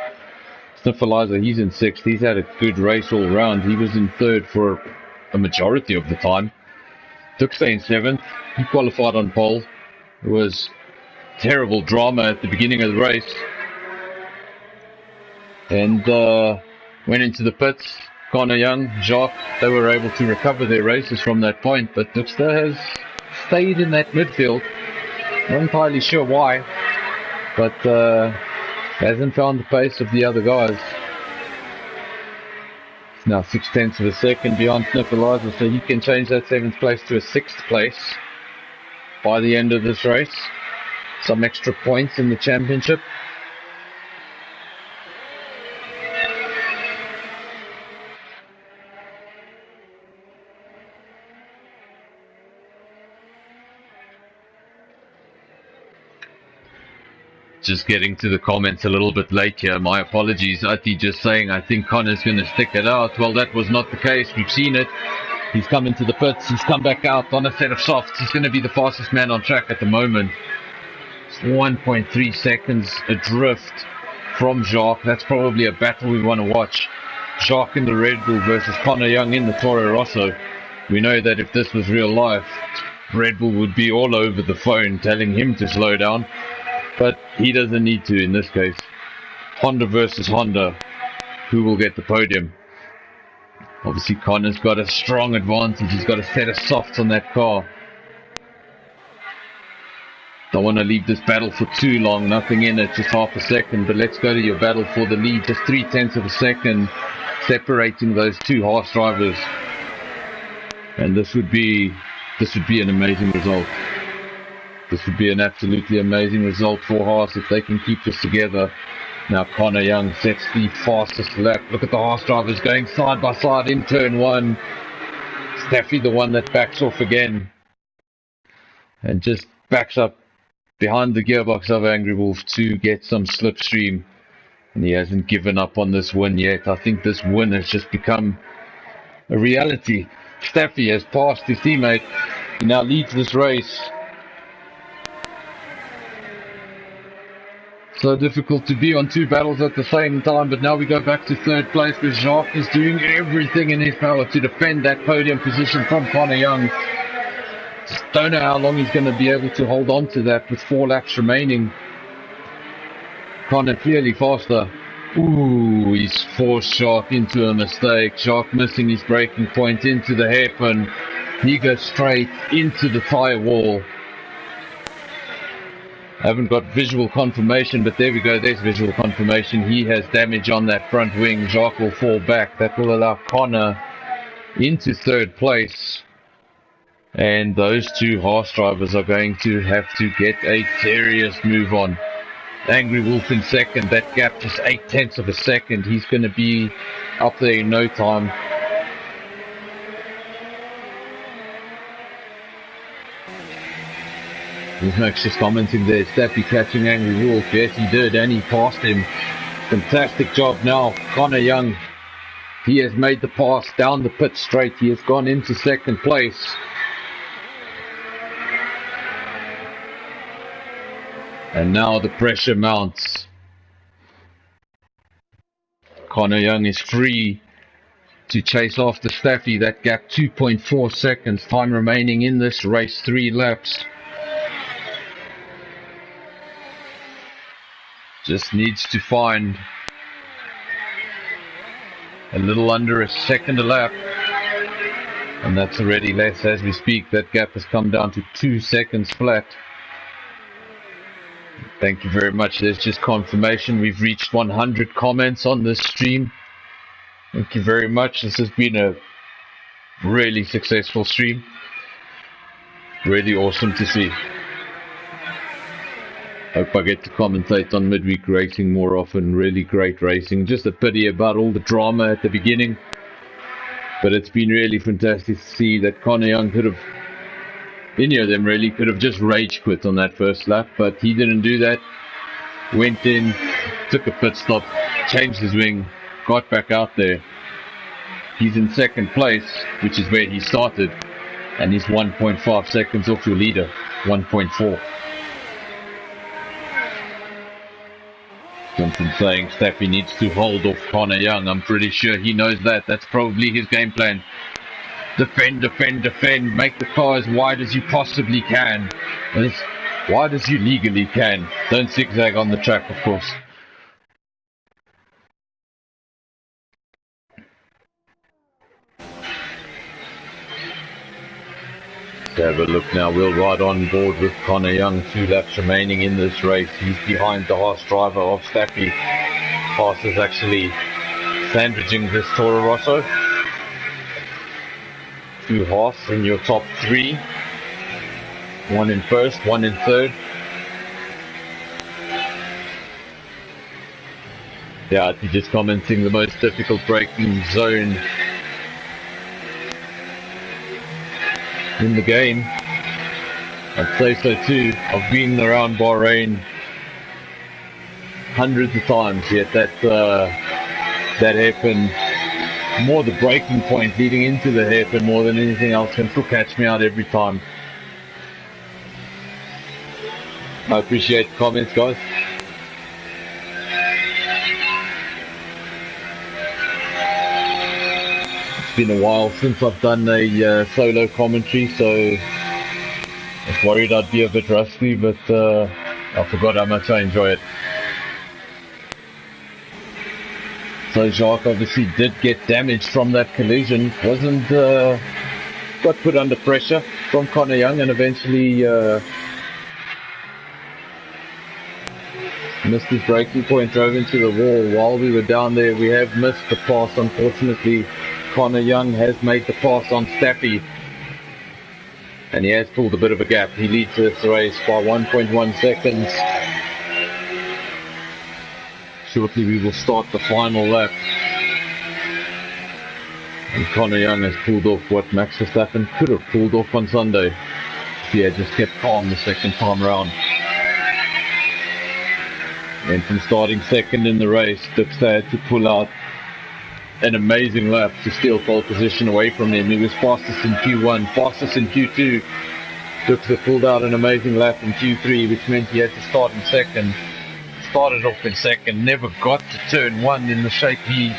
S1: Sniffalizer, he's in 6th. He's had a good race all round. He was in 3rd for a majority of the time. Dirk in 7th. He qualified on pole. It was terrible drama at the beginning of the race. And went into the pits. Connor Young, Jacques, they were able to recover their races from that point. But Dirk has stayed in that midfield. Not entirely sure why, but hasn't found the pace of the other guys. It's now 0.6 of a second beyond Sniffalizer, so he can change that 7th place to a 6th place by the end of this race. Some extra points in the championship. Just getting to the comments a little bit late here. My apologies. Attie just saying, I think Connor's going to stick it out. Well, that was not the case. We've seen it. He's come into the pits. He's come back out on a set of softs. He's going to be the fastest man on track at the moment. It's 1.3 seconds adrift from Jacques. That's probably a battle we want to watch. Jacques in the Red Bull versus Connor Young in the Toro Rosso. We know that if this was real life, Red Bull would be all over the phone telling him to slow down. But he doesn't need to in this case. Honda versus Honda. Who will get the podium? Obviously Connor's got a strong advantage. He's got a set of softs on that car. Don't want to leave this battle for too long. Nothing in it, just half a second. But let's go to your battle for the lead. Just 0.3 of a second separating those two Haas drivers. And this would be an amazing result. This would be an absolutely amazing result for Haas if they can keep this together. Now Connor Young sets the fastest lap. Look at the Haas drivers going side by side in turn 1. Staffy the one that backs off again. And just backs up behind the gearbox of Angry Wolf to get some slipstream. And he hasn't given up on this win yet. I think this win has just become a reality. Staffy has passed his teammate. He now leads this race. So difficult to be on 2 battles at the same time, but now we go back to 3rd place where Jacques is doing everything in his power to defend that podium position from Connor Young. Just don't know how long he's going to be able to hold on to that with 4 laps remaining. Connor clearly faster. Ooh, he's forced Jacques into a mistake. Jacques missing his braking point into the hairpin. He goes straight into the tyre wall. I haven't got visual confirmation, but there we go, there's visual confirmation. He has damage on that front wing. Jacques will fall back. That will allow Connor into third place. And those two Haas drivers are going to have to get a serious move on. Angry Wolf in second. That gap just 0.8 of a second. He's going to be up there in no time. Max just commenting there, Staffy catching Angry Wolf. Yes, he did, and he passed him. Fantastic job now. Connor Young, he has made the pass down the pit straight. He has gone into second place. And now the pressure mounts. Connor Young is free to chase after Staffy. That gap 2.4 seconds. Time remaining in this race, 3 laps. Just needs to find a little under a second a lap. And that's already less as we speak. That gap has come down to 2 seconds flat. Thank you very much. There's just confirmation. We've reached 100 comments on this stream. Thank you very much. This has been a really successful stream. Really awesome to see. Hope I get to commentate on midweek racing more often. Really great racing. Just a pity about all the drama at the beginning. But it's been really fantastic to see that Connor Young could have, any of them really, could have just rage quit on that first lap. But he didn't do that. Went in, took a pit stop, changed his wing, got back out there. He's in second place, which is where he started. And he's 1.5 seconds off your leader. 1.4. Johnson saying Staffy needs to hold off Connor Young. I'm pretty sure he knows that. That's probably his game plan. Defend, defend, defend. Make the car as wide as you possibly can. As wide as you legally can. Don't zigzag on the track, of course. Let's have a look now. We'll ride on board with Connor Young. 2 laps remaining in this race. He's behind the Haas driver of Staffy. Haas is actually sandwiching this Toro Rosso. 2 Haas in your top 3. 1 in first, 1 in third. Yeah, Attie just commenting the most difficult braking zone in the game. I'd say so too. I've been around Bahrain hundreds of times, yet that hairpin, more the braking point leading into the hairpin more than anything else, can still catch me out every time. I appreciate the comments, guys. It's been a while since I've done a solo commentary, so I was worried I'd be a bit rusty, but I forgot how much I enjoy it. So Jacques obviously did get damaged from that collision. Wasn't got put under pressure from Connor Young and eventually missed his braking point, drove into the wall. While we were down there, we have missed the pass. Unfortunately, Connor Young has made the pass on Staffy, and he has pulled a bit of a gap. He leads this race by 1.1 seconds. Shortly we will start the final lap. And Connor Young has pulled off what Max Verstappen could have pulled off on Sunday if he had just kept calm the second time around. And from starting second in the race, Dirk had to pull out an amazing lap to steal pole position away from him. He was fastest in Q1, fastest in Q2. Dirk pulled out an amazing lap in Q3, which meant he had to start in second. Started off in second, never got to turn 1 in the shape he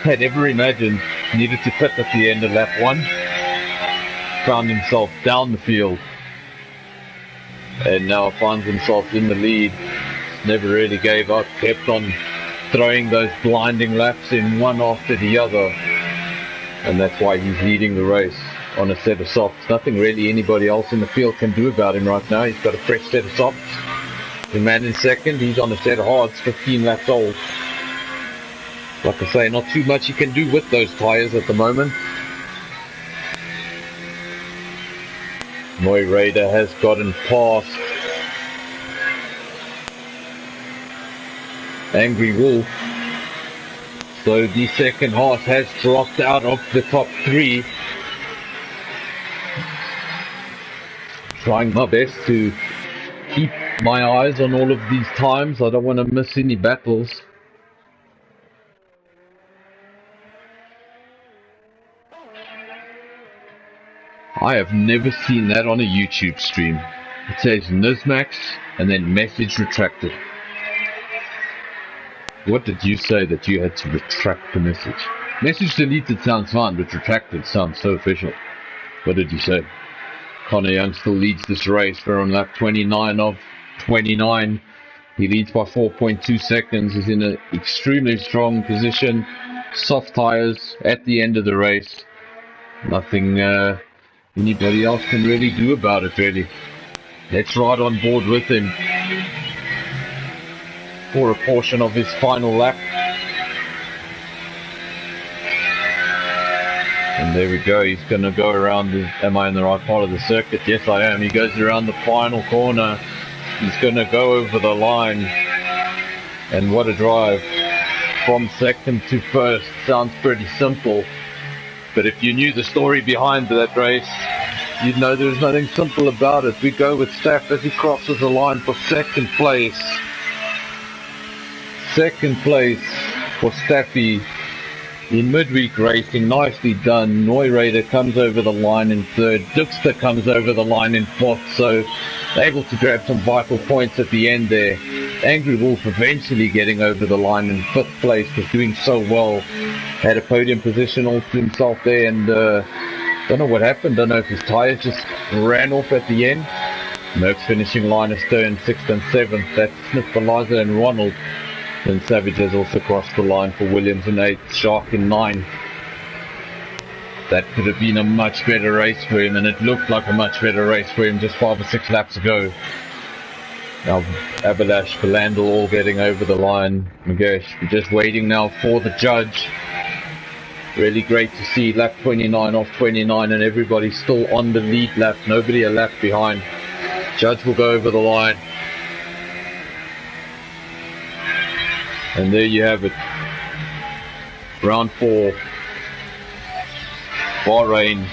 S1: had ever imagined. Needed to pit at the end of lap 1. Found himself down the field, and now finds himself in the lead. Never really gave up, kept on throwing those blinding laps in one after the other, and that's why he's leading the race. on a set of softs. Nothing really anybody else in the field can do about him right now. He's got a fresh set of softs. The man in second, he's on a set of hards, 15 laps old. Like I say, not too much you can do with those tyres at the moment. Moy Raider has gotten past Angry Wolf. So the second horse has dropped out of the top three. Trying my best to keep my eyes on all of these times. I don't want to miss any battles. I have never seen that on a YouTube stream. It says Nizmax and then message retracted. What did you say that you had to retract the message? Message deleted sounds fine, but retracted sounds so official. What did you say? Connor Young still leads this race. We're on lap 29 of 29. He leads by 4.2 seconds. He's in an extremely strong position. Soft tyres at the end of the race. Nothing anybody else can really do about it, really. Let's ride on board with him for a portion of his final lap. And there we go, he's going to go around. Am I in the right part of the circuit? Yes, I am. He goes around the final corner. He's going to go over the line. And what a drive. From second to first. Sounds pretty simple. But if you knew the story behind that race, you'd know there's nothing simple about it. We go with Staff as he crosses the line for second place. Second place for Staffy in midweek racing. Nicely done. Neuraider comes over the line in third. Dirkster comes over the line in fourth. So able to grab some vital points at the end there. Angry Wolf eventually getting over the line in fifth place, was doing so well. Had a podium position all to himself there, and don't know what happened. Don't know if his tyres just ran off at the end. Merck's finishing line is Stern 6th and 7th. That's Smith, Beliza and Ronald. Then Savage has also crossed the line for Williams in 8th, Shark in 9th. That could have been a much better race for him, and it looked like a much better race for him just 5 or 6 laps ago. Now Abalash, Philandel all getting over the line. Magesh, we're just waiting now for the judge. Really great to see lap 29 off 29 and everybody still on the lead lap. Nobody a lap behind. Judge will go over the line. And there you have it. Round 4. Bahrain.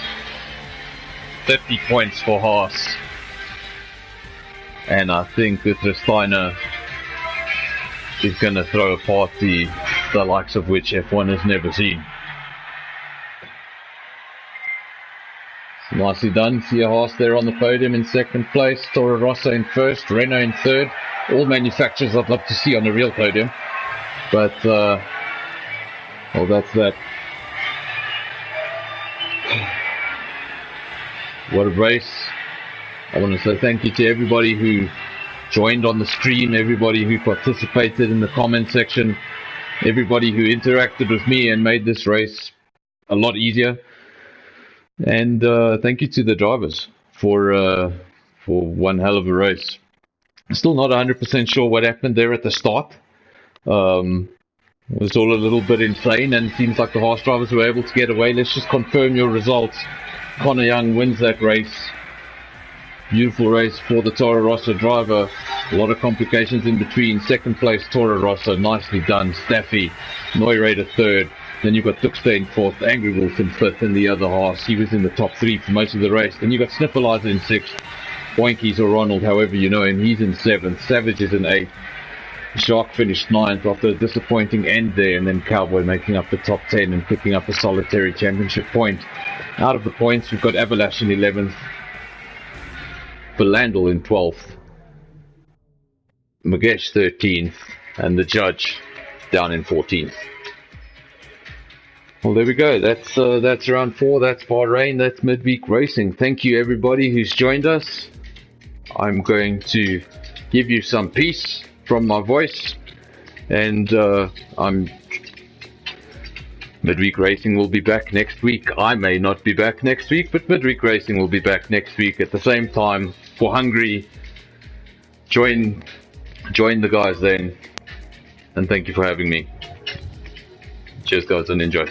S1: 50 points for Haas. And I think Uthra is going to throw a party the likes of which F1 has never seen. So nicely done. See a Haas there on the podium in second place. Toro Rosso in first. Renault in third. All manufacturers I'd love to see on the real podium. But, well, that's that. What a race. I want to say thank you to everybody who joined on the stream, everybody who participated in the comment section, everybody who interacted with me and made this race a lot easier. And thank you to the drivers for one hell of a race. Still not 100% sure what happened there at the start. It was all a little bit insane, and it seems like the Haas drivers were able to get away. Let's just confirm your results. Connor Young wins that race. Beautiful race for the Toro Rosso driver. A lot of complications in between. Second place, Toro Rosso. Nicely done. Staffy. Neuraider third. Then you've got Dirk in fourth. Angry Wolf in fifth. And the other Haas. He was in the top 3 for most of the race. Then you've got Sniffleizer in sixth. Boinkies or Ronald, however you know him. He's in seventh. Savage is in eighth. Shark finished 9th after a disappointing end there, and then Cowboy making up the top 10 and picking up a solitary championship point. Out of the points, we've got Avalash in 11th, Philandel in 12th, Magesh 13th, and the judge down in 14th. Well, there we go. That's round 4. That's Bahrain. That's midweek racing. Thank you, everybody who's joined us. I'm going to give you some peace from my voice, and I'm Midweek Racing will be back next week. I may not be back next week, but Midweek Racing will be back next week at the same time for Hungary. Join the guys then, and thank you for having me. Cheers guys and enjoy.